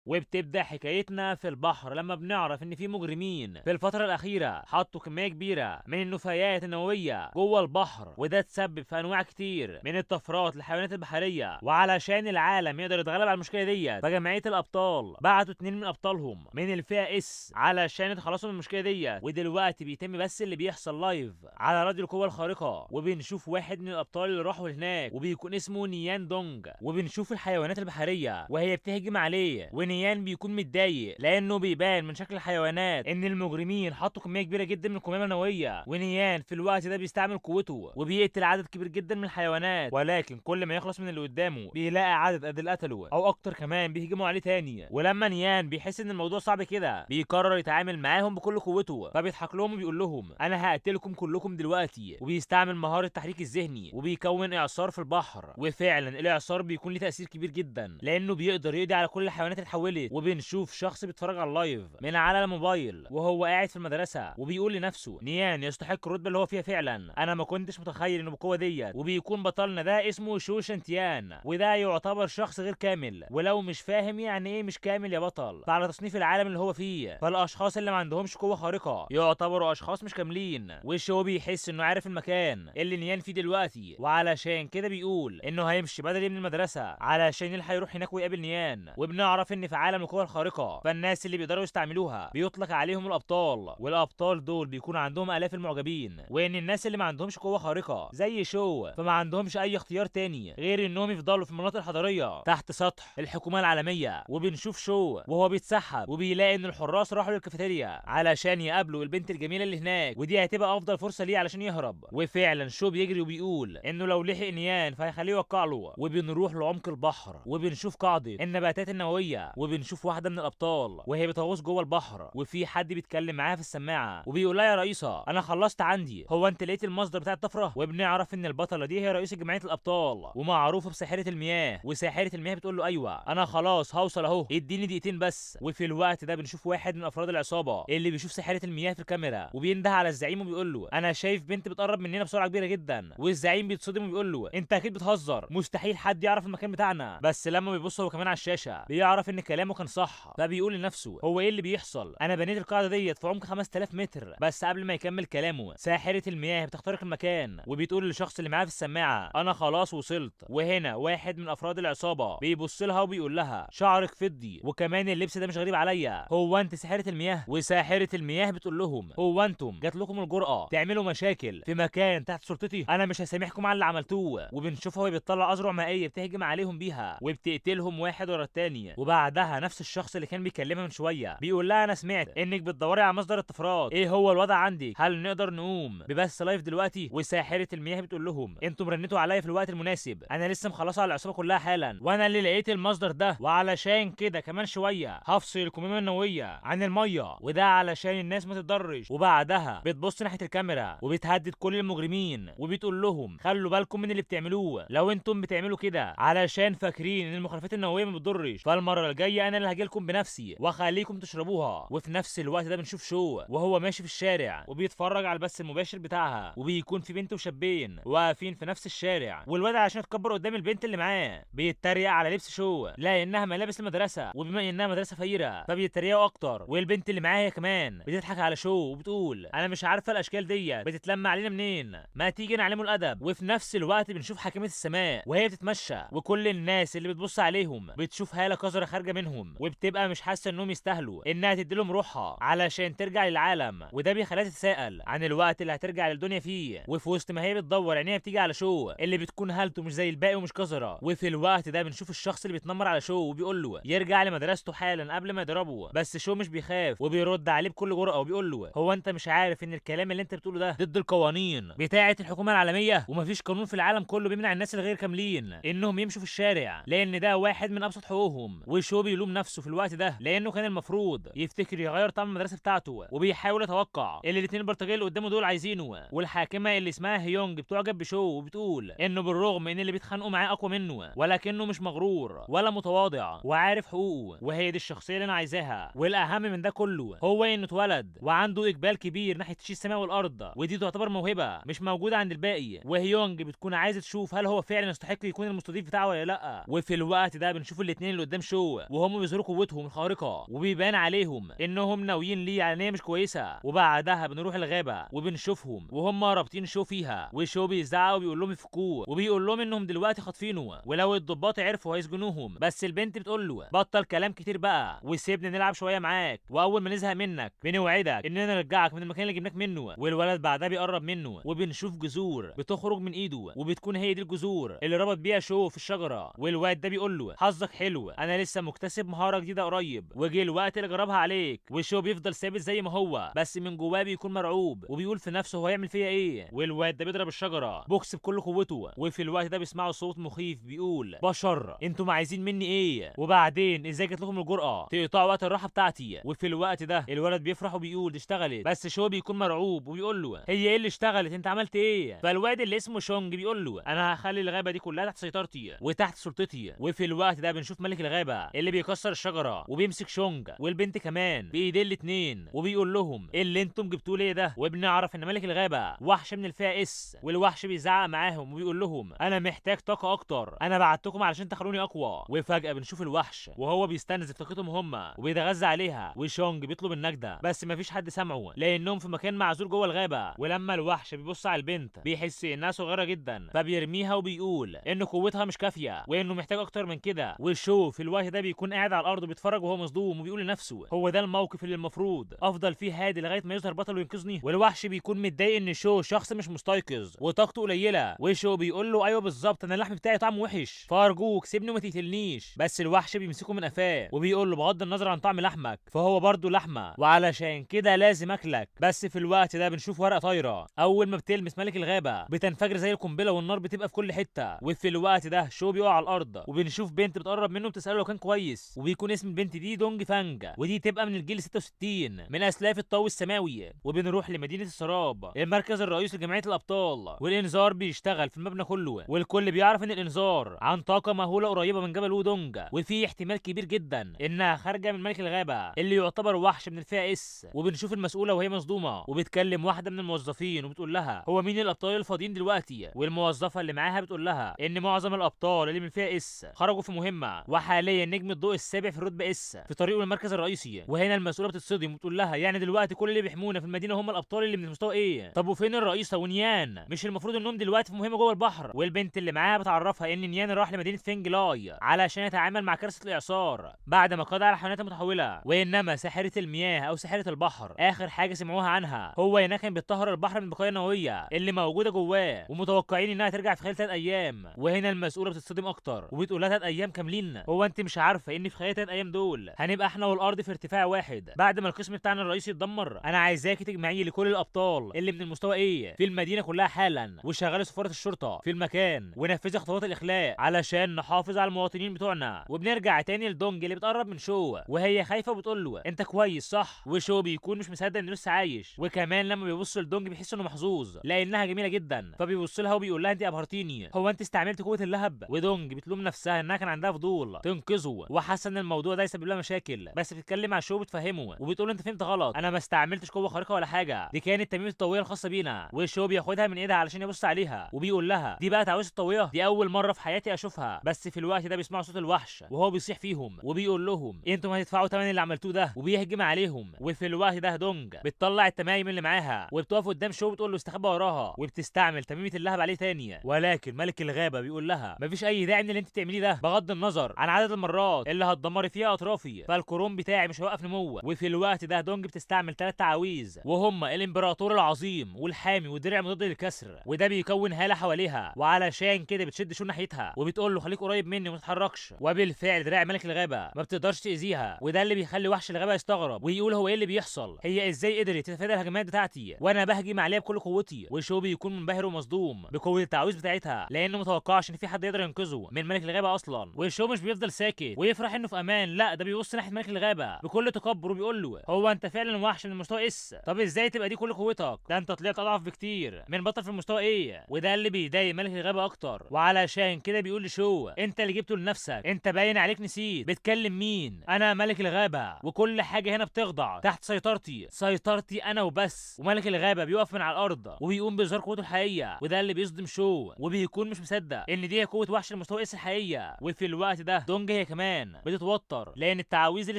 وبتبدأ حكايتنا في البحر لما بنعرف ان في مجرمين في الفترة الأخيرة حطوا كمية كبيرة من النفايات النووية جوه البحر، وده تسبب في انواع كتير من الطفرات للحيوانات البحرية. وعلشان العالم يقدر يتغلب على المشكلة ديت، فجمعية الأبطال بعتوا 2 من أبطالهم من الفئة اس علشان يتخلصوا من المشكلة ديت. ودلوقتي بيتم بس اللي بيحصل لايف على راديو القوة الخارقة، وبنشوف واحد من الأبطال اللي راحوا هناك وبيكون اسمه نيان دونج، وبنشوف الحيوانات البحرية وهي بتهجم عليه، ونيان بيكون متضايق لأنه بيبان من شكل الحيوانات إن المجرمين حطوا كمية كبيرة جدا من القنبلة النووية. ونيان في الوقت ده بيستعمل قوته وبيقتل عدد كبير جدا من الحيوانات، ولكن كل ما يخلص من اللي قدامه بيلاقي عدد قد اللي قتله او اكتر كمان بيهجموا عليه تاني. ولما نيان بيحس ان الموضوع صعب كده، بيقرر يتعامل معاهم بكل قوته، فبيضحك لهم وبيقول لهم انا هقتلكم كلكم دلوقتي. وبيستعمل مهارة التحريك الذهني وبيكون اعصار في البحر، وفعلا الاعصار بيكون له تأثير كبير جدا لانه بيقدر يقضي على كل الحيوانات اللي اتحولت. وبنشوف شخص بيتفرج على اللايف من على الموبايل وهو قاعد في المدرسة، وبيقول لنفسه نيان يستحق الرتبة اللي هو فيها فعلا، انا ما كنتش متخيل انه بالقوة ديت. وبيكون بطلنا ده اسمه شو شنتيان، وده يعتبر شخص غير كامل، ولو مش فاهم يعني ايه مش كامل يا بطل، فعلى تصنيف العالم اللي هو فيه، فالاشخاص اللي ما عندهمش قوة خارقة يعتبروا اشخاص مش كاملين. وشو بيحس انه عارف المكان اللي نيان فيه دلوقتي، وعلشان كده بيقول انه هيمشي بدري من المدرسة علشان يلحق يروح هناك ويقابل نيان. وبنعرف ان في عالم القوى الخارقة فالناس اللي بيقدروا يستعملوها بيطلق عليهم الابطال، والابطال دول بيكون عندهم الاف المعجبين، وان الناس اللي ما عندهمش قوة خارقة زي شو فما عندهمش اي اختيار تاني غير انهم يفضلوا في المناطق الحضريه تحت سطح الحكومه العالميه. وبنشوف شو وهو بيتسحب وبيلاقي ان الحراس راحوا للكافيتيريا علشان يقابلوا البنت الجميله اللي هناك، ودي هتبقى افضل فرصه ليه علشان يهرب. وفعلا شو بيجري وبيقول انه لو لحق نيان فهيخليه يوقع له. وبنروح لعمق البحر وبنشوف قاعده النباتات النوويه، وبنشوف واحده من الابطال وهي بتغوص جوه البحر، وفي حد بيتكلم معاها في السماعه وبيقول لها يا رئيسه انا خلصت عندي، هو انت لقيت المصدر بتاع الطفره؟ وبنعرف ان البطله دي هي رئيسه جمعيه الابطال ومعروفه بساحره المياه، وساحره المياه بتقول له ايوه انا خلاص هوصل اهو اديني دقيقتين بس. وفي الوقت ده بنشوف واحد من افراد العصابه اللي بيشوف ساحره المياه في الكاميرا وبينده على الزعيم وبيقول له انا شايف بنت بتقرب مننا بسرعه كبيره جدا. والزعيم بيتصدم وبيقول له انت اكيد بتهزر، مستحيل حد يعرف المكان بتاعنا. بس لما بيبص هو كمان على الشاشه بيعرف ان كلامه كان صح، فبيقول لنفسه هو ايه اللي بيحصل؟ انا بنيت القاعده ديت في عمق 5000 متر. بس قبل ما يكمل كلامه ساحره المياه بتخترق المكان وبتقول للشخص اللي معاه في السماعه انا خلاص وصلت. وهنا واحد من افراد العصابه بيبص لها وبيقول لها شعرك فضي وكمان اللبس ده مش غريب عليا، هو انت ساحره المياه؟ وساحره المياه بتقول لهم هو انتم جات لكم الجرأه تعملوا مشاكل في مكان تحت سلطتي؟ انا مش هسامحكم على اللي عملتوه. وبنشوفها وهي بتطلع اذرع مائيه بتهجم عليهم بيها وبتقتلهم واحد ورا التاني. وبعدها نفس الشخص اللي كان بيكلمها من شويه بيقول لها انا سمعت انك بتدوري على مصدر الطفرات، ايه هو الوضع عندك؟ هل نقدر نقوم ببث لايف دلوقتي؟ وساحره المياه بتقول لهم انتم رنتوا عليا في الوقت المناسب، انا لسه مخلصه على العصابه كلها حالا وانا اللي لقيت المصدر ده، وعلشان كده كمان شويه هفصل القنبله النوويه عن الميه، وده علشان الناس ما تتضرش. وبعدها بتبص ناحيه الكاميرا وبتهدد كل المجرمين وبتقول لهم خلوا بالكم من اللي بتعملوه لو انتم بتعملوا كده، علشان فاكرين ان المخلفات النوويه ما بتضرش، فالمره الجايه انا اللي هاجيلكم بنفسي واخليكم تشربوها. وفي نفس الوقت ده بنشوف شو وهو ماشي في الشارع وبيتفرج على البث المباشر بتاعها، وبيكون في بنت وشابين واقفين في نفس الشارع، والواد عشان يتكبر قدام البنت اللي معاه بيتريق على لبس شو لانها ملابس المدرسه، وبما انها مدرسه فقيره فبيتريقوا اكتر. والبنت اللي معاها كمان بتضحك على شو وبتقول انا مش عارفه الاشكال دي بتتلم علينا منين، ما تيجي نعلمه الادب. وفي نفس الوقت بنشوف حاكمه السماء وهي بتتمشى، وكل الناس اللي بتبص عليهم بتشوف هاله قذره خارجه منهم وبتبقى مش حاسه انهم يستاهلوا انها تديلهم روحها علشان ترجع للعالم، وده بيخليها تتساءل عن الوقت اللي هترجع للدنيا فيه. وفي وسط ما هي بتدور عينيها بتيجي على شو اللي بتكون هالته مش زي الباقي ومش قذره. وفي الوقت ده بنشوف الشخص اللي بيتنمر على شو وبيقول له يرجع لمدرسته حالا قبل ما يضربه، بس شو مش بيخاف وبيرد عليه بكل جرأه وبيقول له هو انت مش عارف ان الكلام اللي انت بتقوله ده ضد القوانين بتاعه الحكومه العالميه، ومفيش قانون في العالم كله بيمنع الناس الغير كاملين انهم يمشوا في الشارع لان ده واحد من ابسط حقوقهم. وشو بيلوم نفسه في الوقت ده لانه كان المفروض يفتكر يغير طعم المدرسه بتاعته، وبيحاول يتوقع اللي الاثنين البلطجيه اللي قدامه دول عايزينه. والحاكمه اللي اسمها هيونج بتعجب بشو وبتقول انه بالرغم ان اللي بيتخانقوا معاه اقوى منه ولكنه مش مغرور ولا متواضع وعارف حقوقه، وهي دي الشخصيه اللي انا عايزاها. والاهم من ده كله هو انه اتولد وعنده اقبال كبير ناحيه شيء السماء والارض، ودي تعتبر موهبه مش موجوده عند الباقي. وهيونج بتكون عايزه تشوف هل هو فعلا يستحق يكون المستضيف بتاعه ولا لا. وفي الوقت ده بنشوف الاثنين اللي قدام شو وهم بيظهروا قوتهم الخارقه وبيبان عليهم انهم ناويين ليه على نيه مش كويسه. وبعدها بنروح الغابه وبنشوفهم وهم رابطين شو فيها، وشو بيزعق وبيقول لهم يفكوه وبيقول لهم انهم دلوقتي خاطفينه ولو الضباط عرفوا هيسجنوهم. بس البنت بتقول له بطل كلام كتير بقى وسيبني نلعب شويه معاك، واول ما نزهق منك بنوعدك اننا نرجعك من المكان اللي جبناك منه. والولد بعدها بيقرب منه وبنشوف جذور بتخرج من ايده وبتكون هي دي الجذور اللي ربط بيها شو في الشجره. والواد ده بيقول له حظك حلو، انا لسه مكتسب مهاره جديده قريب وجه الوقت اللي جربها عليك. وشو بيفضل ثابت زي ما هو بس من جواه بيكون مرعوب وبيقول في نفسه هو هيعمل فيا ايه. والواد ده بيضرب الشجره بوكس بكل قوته. وفي الوقت ده بيسمعوا صوت مخيف بيقول بشر انتوا عايزين مني ايه؟ وبعدين ازاي جات لكم الجرأه تقطعوا وقت الراحه بتاعتي؟ وفي الوقت ده الولد بيفرح وبيقول دي اشتغلت. بس شو بيكون مرعوب وبيقول له هي ايه اللي اشتغلت؟ انت عملت ايه؟ فالواد اللي اسمه شونج بيقول له انا هخلي الغابه دي كلها تحت سيطرتي وتحت سلطتي. وفي الوقت ده بنشوف ملك الغابه اللي بيكسر الشجره وبيمسك شونج والبنت كمان بايديه الاتنين وبيقول لهم ايه اللي انتم جبتوه ليه ده؟ وبنعرف ان ملك الغابه وحش من الفئه اس. والوحش بيزعق معاهم وبيقول لهم انا محتاج طاقه اكتر، انا بعتكم علشان تخلوني اقوى. وفجاه بنشوف الوحش وهو بيستنزف طاقتهم هم وبيتغذى عليها. وشونج بيطلب النجده بس مفيش حد سامعه لانهم في مكان معزول جوه الغابه. ولما الوحش بيبص على البنت بيحس انها صغيره جدا فبيرميها وبيقول ان قوتها مش كافيه وانه محتاج اكتر من كده. وشو في الوقت ده بيكون قاعد على الارض بيتفرج وهو مصدوم وبيقول لنفسه هو ده الموقف اللي المفروض افضل فيه هادي لغايه ما يظهر بطل وينقذني؟ والوحش بيكون متضايق ان شو شخص مش مستيقظ وطاقته قليله. وشو بيقول له ايوه بالظبط انا اللحم بتاعي طعمه وحش فارجوك سيبني وما تقتلنيش. بس الوحش بيمسكه من قفاه وبيقول له بغض النظر عن طعم لحمك فهو برضه لحمه وعلشان كده لازم اكلك. بس في الوقت ده بنشوف ورقه طايره اول ما بتلمس ملك الغابه بتنفجر زي القنبله والنار بتبقى في كل حته. وفي الوقت ده شو بيقع على الارض وبنشوف بنت بتقرب منه بتساله لو كان كويس وبيكون اسم البنت دي دونج فانج ودي تبقى من الجيل 66 من اسلاف الطو السماوي. وبنروح لمدينه السراب المركز الرئيسي لجمعيه الابطال والانذار بيشتغل في المبنى كله والكل بيعرف ان الانذار عن طاقه مهوله قريبه من جبل وودونج وفي احتمال كبير جدا انها خارجه من ملك الغابه اللي يعتبر وحش من الفئه اس. وبنشوف المسؤوله وهي مصدومه وبتكلم واحده من الموظفين وبتقول لها هو مين الابطال الفاضيين دلوقتي؟ والموظفه اللي معاها بتقول لها ان معظم الابطال اللي من الفئه اس خرجوا في مهمه وحاليا نجم الضوء السابع في الرتبه اس في طريقه للمركز الرئيسي. وهنا المسؤوله بتتصدم وبتقول لها يعني دلوقتي كل اللي بيحمونا في المدينه هم الابطال اللي من المستوى ايه؟ طب وفين الرئيسه ونيان؟ مش المفروض انهم دلوقتي في مهمه جوه البحر؟ والبنت اللي معاها بتعرفها ان نيان راح لمدينه فينجلاي علشان يتعامل مع كارثه الاعصار بعد ما قضى على الحيوانات المتحوله. وانما ساحره المياه او ساحره البحر اخر حاجه سمعوها عنها هو انها كان بتطهر البحر من البقايا النوويه اللي موجوده جواه ومتوقعين انها ترجع في خلال 3 ايام. وهنا المسؤوله بتتصدم اكتر وبتقول لها 3 ايام كاملين؟ هو انت مش عارفه ان في خلال 3 ايام دول هنبقى احنا والارض في ارتفاع واحد بعد ما القسم بتاعنا الرئيسي يتدمر؟ انا عايزاكي تجمعي لي كل الابطال اللي من المستوى ايه في المدينه كلها حالا وشغلي سفاره الشرطه في المكان ونفذي خطوات الاخلاء علشان نحافظ على المواطنين بتوعنا. وبنرجع تاني لدونج اللي بتقرب من شو وهي خايفه وبتقول له انت كويس صح؟ وشو بيكون مش مصدق انه لسه عايش وكمان لما بيبص لدونج بيحس انه محظوظ لانها جميله جدا فبيبص لها وبيقول لها انت ابهرتيني، هو انت استعملت قوه اللهب؟ ودونج بتلوم نفسها انها كان عندها فضول تنقذه وحاسه ان الموضوع ده يسبب لها مشاكل بس بتتكلم مع شو بتفهمه وبتقول انت فهمت غلط، انا ما استعملتش قوه خارقه ولا حاجه، دي كانت تميمه الطويه الخاصه بينا. وشو بياخدها من ايدها علشان يبص عليها وبيقول لها دي بقى تعويذه الطويه دي اول مره في حياتي اشوفها. بس في الوقت ده بيسمعوا صوت الوحش وهو بيصيح فيهم وبيقول لهم انتم هتدفعوا ثمن اللي عملتوه ده وبيهجم عليهم. وفي الوقت ده دونج بتطلع التمايم اللي معاها وبتقف قدام شو بتقول له استخبى وراها وبتستعمل تميمه اللهب عليه تاني. ولكن ملك الغابه بيقول لها مفيش اي داعي من اللي انت بتعمليه ده بغض النظر عن عدد المرات اللي هتدمري فيها اطرافي فالكروم بتاعي مش هيوقف نمو. وفي الوقت ده دونج بتستعمل 3 تعاويذ وهم الامبراطور العظيم والحامي والدرع مضاد للكسر وده بيكون هاله حواليها وعلشان كده بتشد شو ناحيتها وبتقول له خليك قريب مني وما تتحركش. وبالفعل دراع ملك الغابه ما بتقدرش تاذيها وده اللي بيخلي وحش الغابه يستغرب ويقول هو ايه اللي بيحصل؟ هي ازاي قدرت تتفادى الهجمات بتاعتي وانا بهجم عليها بكل قوتي؟ وشو بيكون منبهر ومصدوم بقوه التعويذ بتاعتها لانه متوقعش ان في حد يقدر ينقذه من ملك الغابه اصلا. وشو مش بيفضل ساكت ويفرح انه في امان، لا ده بيبص ناحيه ملك الغابه بكل تكبر وبيقول له هو انت فعلا وحش من المستوى اس؟ طب ازاي تبقى دي كل قوتك؟ ده انت طلعت اضعف بكتير من بطل في المستوى ايه. وده اللي بيضايق ملك الغابه اكتر وعلشان كده بيقول لشو انت اللي جبته لنفسك، انت باين عليك نسيت بتكلم مين؟ انا ملك الغابه وكل حاجه هنا بتخضع تحت سيطرتي انا وبس. وملك الغابه بيقف من على الارض وبيقوم بإظهار قوته الحقيقيه وده اللي بيصدم شو وبيكون مش مصدق ان دي قوه وحش المستوى اس الحقيقيه. وفي الوقت ده دونج هي كمان كمان بتتوتر لان التعاويذ اللي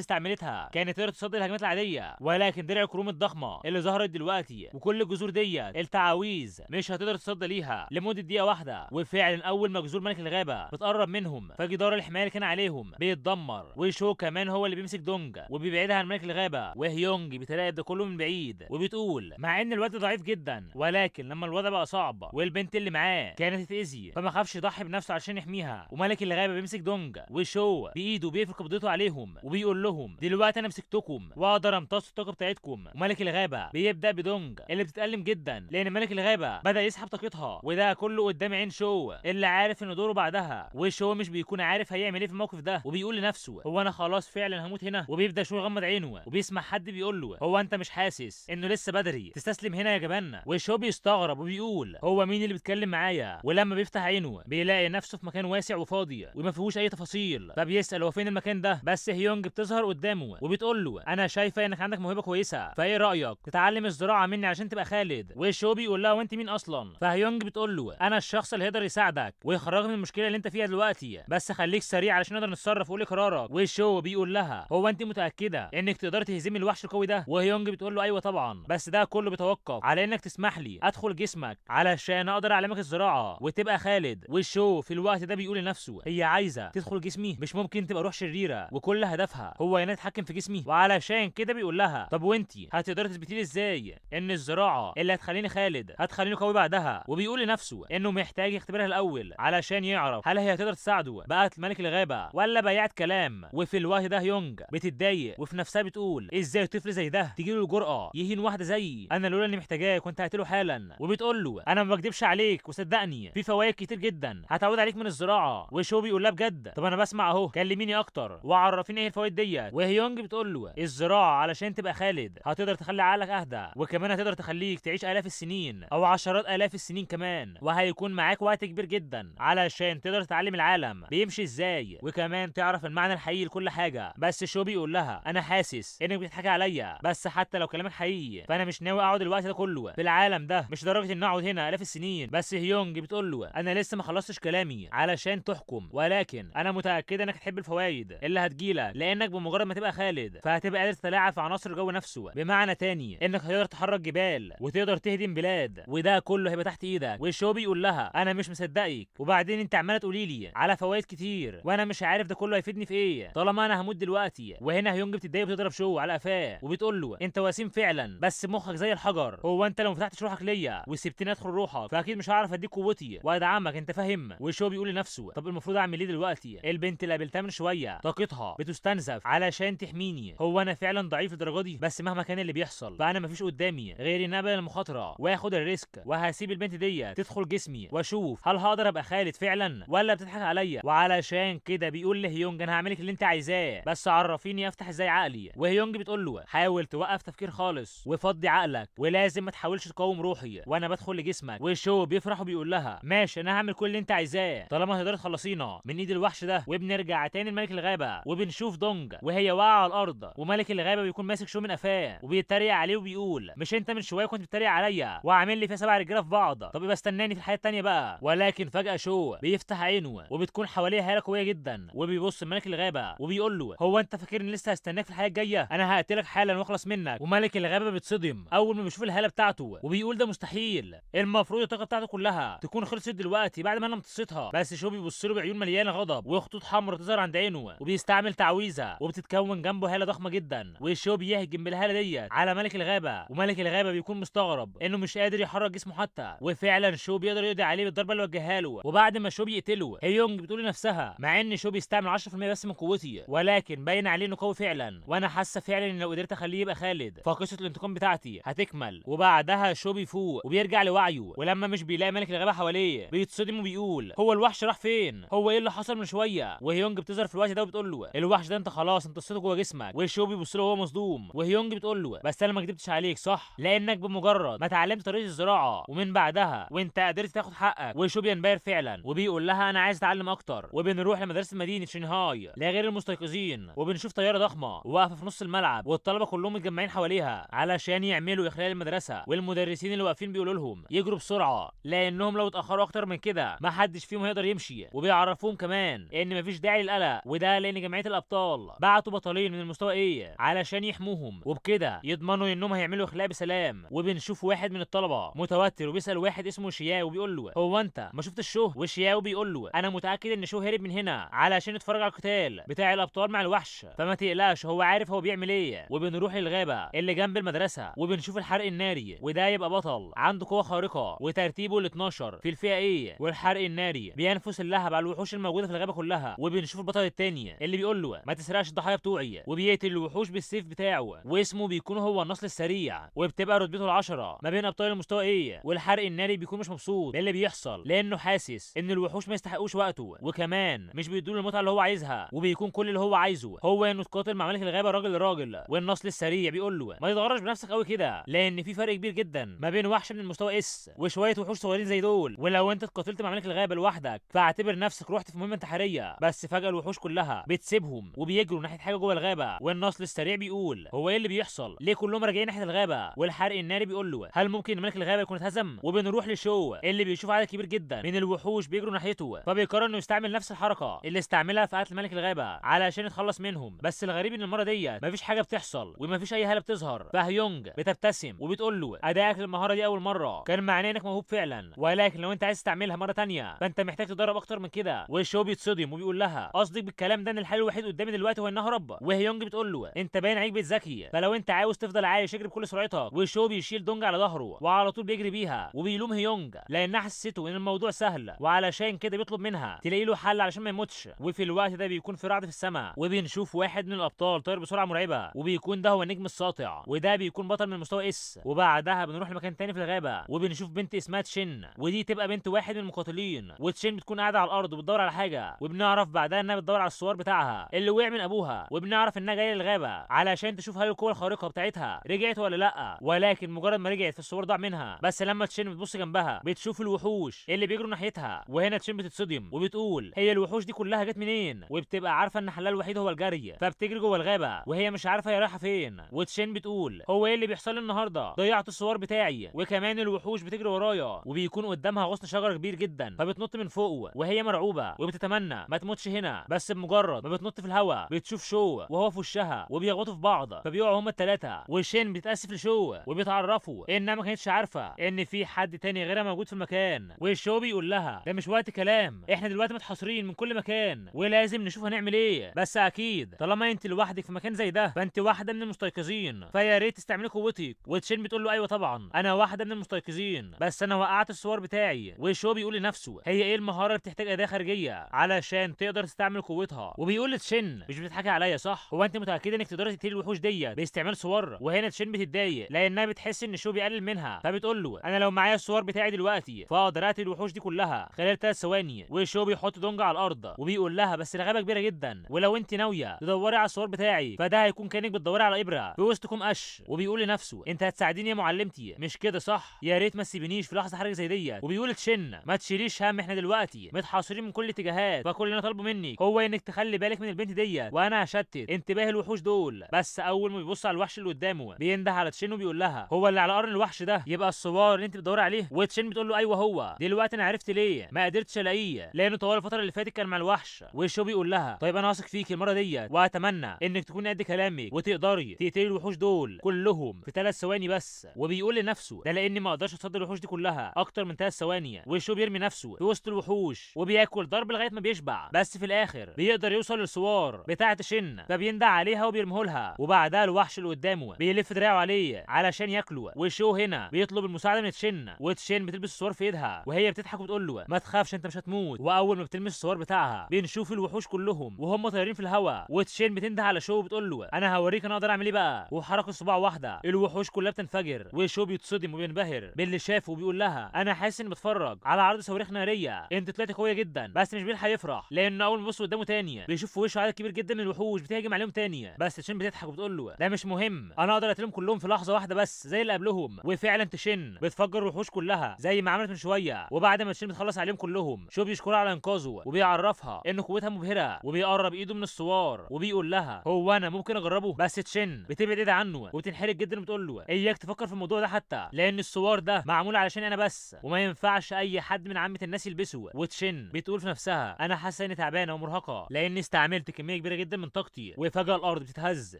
استعملتها كانت تقدر تصد الهجمات العاديه، ولكن درع الكروم الضخمه اللي ظهرت دلوقتي وكل الجذور ديت التعاويذ مش هتقدر تصد ليها لمده دقيقه واحده. وفعلا اول ما جذور ملك الغابه بتقرب منهم فجدار الحمايه اللي كان عليهم بيتدمر، وشو كمان هو اللي بيمسك دونج وبيبعدها عن ملك الغابه. وهيونج بتراقب ده كله من بعيد وبتقول مع ان الواد ضعيف جدا، ولكن لما الوضع بقى صعب والبنت اللي معاه كانت هتأذي فما خافش يضحي بنفسه عشان يحميها. وملك الغابه بيمسك دونج وشو بايده بيقفل قبضته عليهم وبيقول لهم دلوقتي انا مسكتكم واقدر امتص الطاقه بتاعتكم. وملك الغابه بيبدا بدونج اللي بتتألم جدا لان ملك الغابه بدا يسحب طاقتها، وده كله قدام عين شو اللي عارف ان دوره بعدها. وشو مش بيكون عارف هيعمل ايه في الموقف ده وبيقول لنفسه هو انا خلاص فعلا هموت هنا. وبيبدا شو يغمض عينه وبيسمع حد بيقول له هو انت مش حاسس انه لسه بدري تستسلم هنا يا جبان؟ وشو بيستغرب وبيقول هو مين اللي بيتكلم معايا؟ ولما بيفتح عينه بيلاقي نفسه في مكان واسع وفاضي وما فيهوش اي تفاصيل، فبيسال هو فين المكان ده. بس هيونج بتظهر قدامه وبتقول له انا شايفه انك عندك موهبه كويسه، فايه رايك تتعلم الزراعه مني عشان تبقى خالد؟ وشو بيقول لها وانت مين اصلا؟ فهيونج بتقول له انا الشخص اللي هيقدر يساعدك ويخرجك من المشكله اللي انت فيها دلوقتي، بس خليك سريع علشان نقدر نتصرف وقول لي قرارك. وشو بيقول لها هو انت متاكده انك تقدري تهزمي الوحش القوي ده؟ وهيونج بتقول له ايوه طبعا، بس ده كله بيتوقف على انك تسمح لي ادخل جسمك علشان اقدر اعلمك الزراعه وتبقى خالد. وشو في الوقت ده بيقول لنفسه هي عايزه تدخل جسمي؟ مش ممكن تبقى روح شريره وكل هدفها هو انها تتحكم في جسمي. وعلشان كده بيقول لها طب وانتي هتقدري تثبتي لي ازاي ان الزراعه اللي هتخليني خالد هتخليني قوي بعدها؟ وبيقول لنفسه انه محتاج يختبرها الاول علشان يعرف هل هي هتقدر تساعده بقى ملك الغابه ولا بياعة كلام. وفي الوقت ده يونج بتتضايق وفي نفسها بتقول ازاي طفل زي ده تجيله الجرأه يهين واحده زيي؟ انا لولا اني محتاجاه كنت هقتله حالا. وبتقول له انا ما بكدبش عليك وصدقني في فوائد كتير جدا هتعود عليك من الزراعه. وشو بيقول لها بجد؟ طب انا بسمع اهو، كلميني اكتر وعرفيني ايه الفوائد ديت. وهيونج بتقول له الزراعه علشان تبقى خالد هتقدر تخلي عقلك اهدى، وكمان هتقدر تخليك تعيش الاف السنين او عشرات الاف السنين كمان، وهيكون معاك وقت كبير جدا علشان تقدر تتعلم العالم بيمشي ازاي وكمان تعرف المعنى الحقيقي لكل حاجه. بس شو بيقول لها انا حاسس انك بتضحكي عليا، بس حتى لو كلامك حقيقي فانا مش ناوي اقعد الوقت ده كله في العالم ده، مش درجه ان اقعد هنا الاف السنين. بس هيونج بتقول له انا لسه ما خلصتش كلامي علشان تحكم، ولكن انا متاكده انك تحب الفوائد اللي هتجيلك لانك بمجرد ما تبقى خالد فهتبقى قادر تتلاعب في عناصر الجو نفسه، بمعنى تاني انك هتقدر تحرك جبال وتقدر تهدم بلاد وده كله هيبقى تحت ايدك. وشو بيقول لها انا مش مصدقك، وبعدين انت عماله تقولي لي على فوائد كتير وانا مش عارف ده كله هيفيدني في ايه طالما انا هموت دلوقتي. وهنا هيونج بتتضايق وبتضرب شو على قفاه وبتقول له انت وسيم فعلا بس مخك زي الحجر، هو انت لو ما فتحتش روحك ليا وسبتني ادخل روحك فاكيد مش هعرف اديك قوتي وادعمك، انت فاهم؟ وشو بيقول لنفسه طب المفروض اعمل ايه دلوقتي؟ البنت اللي قابلتها من شويه طاقتها بتستنزف علشان تحميني، هو انا فعلا ضعيف للدرجه دي؟ بس مهما كان اللي بيحصل فانا مفيش قدامي غير ان اقبل المخاطره واخد الريسك وهسيب البنت ديت تدخل جسمي واشوف هل هقدر ابقى خالد فعلا ولا بتضحك عليا. وعلشان كده بيقول لهيونج انا هعملك اللي انت عايزاه بس عرفيني افتح ازاي عقلي. وهيونج بتقول له حاول توقف تفكير خالص وفضي عقلك ولازم ما تحاولش تقاوم روحي وانا بدخل لجسمك. وشو بيفرح وبيقول لها ماشي انا هعمل كل اللي انت عايزاه طالما تقدري تخلصينا من ايد الوحش ده. وبنرجع تاني لملك الغابه وبنشوف دونج وهي واقعه على الارض وملك الغابه بيكون ماسك شو من قفاه وبيتريق عليه وبيقول مش انت من شويه كنت بتتريق عليا وعامل لي فيها 7 رجاله في بعض؟ طب يبقى استناني في الحياه التانيه بقى. ولكن فجاه شو بيفتح عينه وبتكون حواليه هاله قويه جدا وبيبص لملك الغابه وبيقول له هو انت فاكرني لسه هستناك في الحياه الجايه؟ انا هقتلك حالا واخلص منك. وملك الغابه بيتصدم اول ما بيشوف الهاله بتاعته وبيقول ده مستحيل، المفروض الطاقه بتاعته كلها تكون خلصت دلوقتي بعد ما انا امتصيتها. بس شو بيبص له بعيون مليانه غضب وخطوط حمراء تظهر عند عينه وبيستعمل تعويذه وبتتكون جنبه هاله ضخمه جدا وشو بيهجم بالهاله ديت على ملك الغابه. وملك الغابه بيكون مستغرب انه مش قادر يحرك جسمه حتى، وفعلا شو بيقدر يقضي عليه بالضربه اللي وجهها له. وبعد ما شو بيقتله هيونج بتقول لنفسها مع ان شو بيستعمل 10% بس من قوتي ولكن باين عليه انه قوي فعلا وانا حاسه فعلا ان لو قدرت اخليه يبقى خالد فقصه الانتقام بتاعتي هتكمل. وبعدها شو بيفوق وبيرجع لوعيه ولما مش بيلاقي ملك الغابه حواليه بيتصدم وبيقول هو الوحش راح فين؟ هو ايه اللي حصل من شويه؟ وهيونج بتظهر في الوقت ده وبتقول له الوحش ده انت خلاص امتصيته جوه جسمك. وشو بيبص له وهو مصدوم وهيونج بتقول له بس انا ما كدبتش عليك صح؟ لانك بمجرد ما اتعلمت طريقه الزراعه ومن بعدها وانت قدرت تاخد حقك. وشو بينبهر فعلا وبيقول لها انا عايز اتعلم اكتر. وبنروح لمدرسه مدينه شنغهاي لغير المستيقظين وبنشوف طياره ضخمه واقفه في نص الملعب والطلبه كلهم متجمعين حواليها علشان يعملوا اخلال المدرسه، والمدرسين اللي واقفين بيقولوا لهم يجروا بسرعه لانهم لو اتاخروا اكتر من كده ما حدش فيهم هيقدر يمشي، وبيعرفوهم كمان ان مفيش داعي للقلق الغباء، وده لان جمعيه الابطال بعتوا بطلين من المستوى ايه علشان يحموهم وبكده يضمنوا انهم هيعملوا اخلاء بسلام. وبنشوف واحد من الطلبه متوتر وبيسال واحد اسمه شياو وبيقول له هو انت ما شفتش شو؟ وشياو بيقول له انا متاكد ان شو هرب من هنا علشان يتفرج على القتال بتاع الابطال مع الوحش، فما تقلقش هو عارف هو بيعمل ايه. وبنروح للغابه اللي جنب المدرسه وبنشوف الحرق الناري، وده يبقى بطل عنده قوه خارقه وترتيبه ال 12 في الفئه ايه. والحرق الناري بينفس اللهب على الوحوش الموجوده في الغابه كلها. وبنشوف البطل التاني اللي بيقول له ما تسرقش الضحايا بتوعي، وبيقتل الوحوش بالسيف بتاعه، واسمه بيكون هو النصل السريع، وبتبقى رتبته العشرة ما بين ابطال المستوى ايه. والحرق الناري بيكون مش مبسوط باللي بيحصل لانه حاسس ان الوحوش ما يستحقوش وقته، وكمان مش بيدوا المتعه اللي هو عايزها، وبيكون كل اللي هو عايزه هو انه يتقاتل مع ملك الغابه راجل لراجل. والنصل السريع بيقول له ما تتغرش بنفسك قوي كده لان في فرق كبير جدا ما بين وحش من المستوى اس وشويه وحوش صغيرين زي دول، ولو انت اتقاتلت مع ملك الغابه لوحدك فاعتبر نفسك رحت في مهمه انتحاريه. بس فجاه الوحوش كلها بتسيبهم وبيجروا ناحيه حاجه جوه الغابه. والنصل السريع بيقول هو ايه اللي بيحصل؟ ليه كلهم راجعين ناحيه الغابه؟ والحرق الناري بيقول له هل ممكن ملك الغابه يكون اتهزم؟ وبنروح لشو اللي بيشوف عدد كبير جدا من الوحوش بيجروا ناحيته، فبيقرر انه يستعمل نفس الحركه اللي استعملها في قتل ملك الغابه علشان يتخلص منهم. بس الغريب ان المره ديت مفيش حاجه بتحصل ومفيش اي هاله بتظهر. فهيونج بتبتسم وبتقول له ادائك للمهاره دي اول مره كان معناه انك موهوب فعلا، ولكن لو انت عايز تستعملها مره تانية فانت محتاج تدرب اكتر من كده. وشو بيتصدم وبيقول لها قصدك بالكلام ده ان الحل الوحيد قدامي دلوقتي هو ان اهرب؟ وهيونج بتقول له انت باين عليك ذكي، فلو انت عاوز تفضل عايش اجري بكل سرعتك. وشو بيشيل دونج على ظهره وعلى طول بيجري بيها وبيلوم هيونج لانها حسيته ان الموضوع سهل، وعلشان كده بيطلب منها تلاقي له حل علشان ما يموتش. وفي الوقت ده بيكون في رعد في السماء وبنشوف واحد من الابطال طاير بسرعه مرعبه، وبيكون ده هو النجم الساطع، وده بيكون بطل من مستوى اس. وبعدها بنروح لمكان تاني في الغابه وبنشوف بنت اسمها تشين، ودي تبقى بنت واحد من المقاتلين. وتشين بتكون قاعده على الارض وبتدور على حاجه، وبنعرف بعدها انها بتدور على الصور بتاعها اللي وقع من ابوها، وبنعرف انها جايه للغابه علشان تشوف هل القوه الخارقه بتاعتها رجعت ولا لا. ولكن مجرد ما رجعت في الصور ضاع منها. بس لما تشين بتبص جنبها بتشوف الوحوش اللي بيجروا ناحيتها، وهنا تشين بتتصدم وبتقول هي الوحوش دي كلها جت منين؟ وبتبقى عارفه ان حلها الوحيد هو الجري، فبتجري جوه الغابه وهي مش عارفه هي رايحه فين. وتشين بتقول هو ايه اللي بيحصل لي النهارده؟ ضيعت الصور بتاعي وكمان الوحوش بتجري ورايا. وبيكون قدامها غصن شجره كبير جدا فبتنط من فوقه وهي مرعوبه وبتتمنى ما تموتش هنا. بس بمجرد ما بتنط في الهواء بتشوف شو وهو في وشها وبيخبطوا في بعض فبيقعوا هما الثلاثه. وشين بتاسف لشو وبتعرفوا انها ما كانتش عارفه ان في حد تاني غيرها موجود في المكان. وشو بيقول لها ده مش وقت كلام، احنا دلوقتي متحاصرين من كل مكان ولازم نشوف هنعمل ايه. بس اكيد طالما انت لوحدك في مكان زي ده فانت واحده من المستيقظين، فيا ريت تستعملي قوتك. وتشين بتقول له ايوه طبعا انا واحده من المستيقظين بس انا وقعت الصور بتاعي. وشو بيقول لنفسه هي ايه المهاره اللي بتحتاج اداه خارجيه علشان تقدر تستعمل قوتها. وبيقول لتشين مش بتضحكي عليا صح؟ هو انت متاكده انك تقدري تقتلي الوحوش ديت باستعمال صور؟ وهنا تشين بتتضايق لانها بتحس ان شو بيقلل منها، فبتقول له انا لو معايا الصور بتاعي دلوقتي فاقدر اقتل الوحوش دي كلها خلال 3 ثواني. وشو بيحط دونج على الارض وبيقول لها بس الغابه كبيره جدا ولو انت ناويه تدوري على الصور بتاعي فده هيكون كانك بتدوري على ابره في وسطكم قش. وبيقول لنفسه انت هتساعديني يا معلمتي مش كده صح؟ يا ريت ما تسيبنيش في لحظه حرجه زي ديت. وبيقول تشين ما تشيليش هم، احنا دلوقتي متحاصرين من كل الاتجاهات فكل اللي انا طالبه منك هو انك تخلي بالك من البنت ديت وانا هشتت انتباه الوحوش دول. بس اول ما بيبص على الوحش اللي قدامه بينده على تشين وبيقول لها هو اللي على قرن الوحش ده يبقى الصور اللي انت بتدوري عليه؟ وتشين بتقول له ايوه هو. دلوقتي انا عرفت ليه ما قدرتش الاقيه لانه طوال الفتره اللي فاتت كان مع الوحش. وشو بيقول لها طيب انا واثق فيكي المره ديت واتمنى انك تكوني قد كلامك وتقدري تقتلي الوحوش دول كلهم في 3 ثواني بس. وبيقول لنفسه ده لاني ما اقدرش اصد الوحوش دي كلها اكتر من 3 ثواني. وشو بيرمي نفسه في وسط الوحوش وبياكل ضرب لغايه ما بيشبع، بس في الاخر بيقدر يوصل للصور بتاعه شن فبيندع عليها وبيرميه لها. وبعدها الوحش اللي قدامه بيلف دراعه عليه علشان ياكله. وشو هنا بيطلب المساعده من تشين وتشين بتلبس الصور في ايدها وهي بتضحك وبتقول له ما تخافش انت مش هتموت. واول ما بتلمس الصور بتاعها بنشوف الوحوش كلهم وهم طايرين في الهواء. وتشين بتنده على شو وبتقول له انا هوريك انا اقدر اعمل ايه بقى. وحركه صباع واحده الوحوش كلها بتنفجر. وشو بيتصدم وبينبهر باللي شافه وبيقول لها انا حاسس اني بتفرج على عرض صواريخ ناريه، انت طلعت قويه جدا. بس مش بيلحق يفرح لانه اول ما بيبص قدامه تاني بيشوف في وشه عدد كبير جدا من الوحوش بتهجم عليهم تاني. بس تشين بتضحك وبتقول له ده مش مهم انا اقدر اقتلهم كلهم في لحظه واحده بس زي اللي قبلهم. وفعلا تشين بتفجر الوحوش كلها زي ما عملت من شويه. وبعد ما تشين بتخلص عليهم كلهم شو بيشكرها على انقاذه وبيعرفها ان قوتها مبهره وبيقرب ايده من الصوار وبيقول لها هو انا ممكن اجربه. بس تشين بتبعد ايدها عنه وبتنحرج جدا وبتقول له اياك تفكر في الموضوع ده حتى لان الصوار ده معمول علشان انا بس وما ينفعش اي حد من عامه الناس يلبسه. وتشين بتقول في نفسها انا حاسه اني تعبانه ومرهقه مرهقه لاني استعملت كميه كبيره جدا من طاقتي، وفجاه الارض بتتهز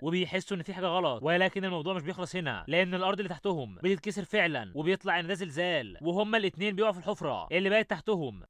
وبيحسوا ان في حاجه غلط. ولكن الموضوع مش بيخلص هنا، لان الارض اللي تحتهم بتتكسر فعلا وبيطلع ان ده زلزال، وهما الاتنين بيقعوا في الحفره اللي بقت تحتهم.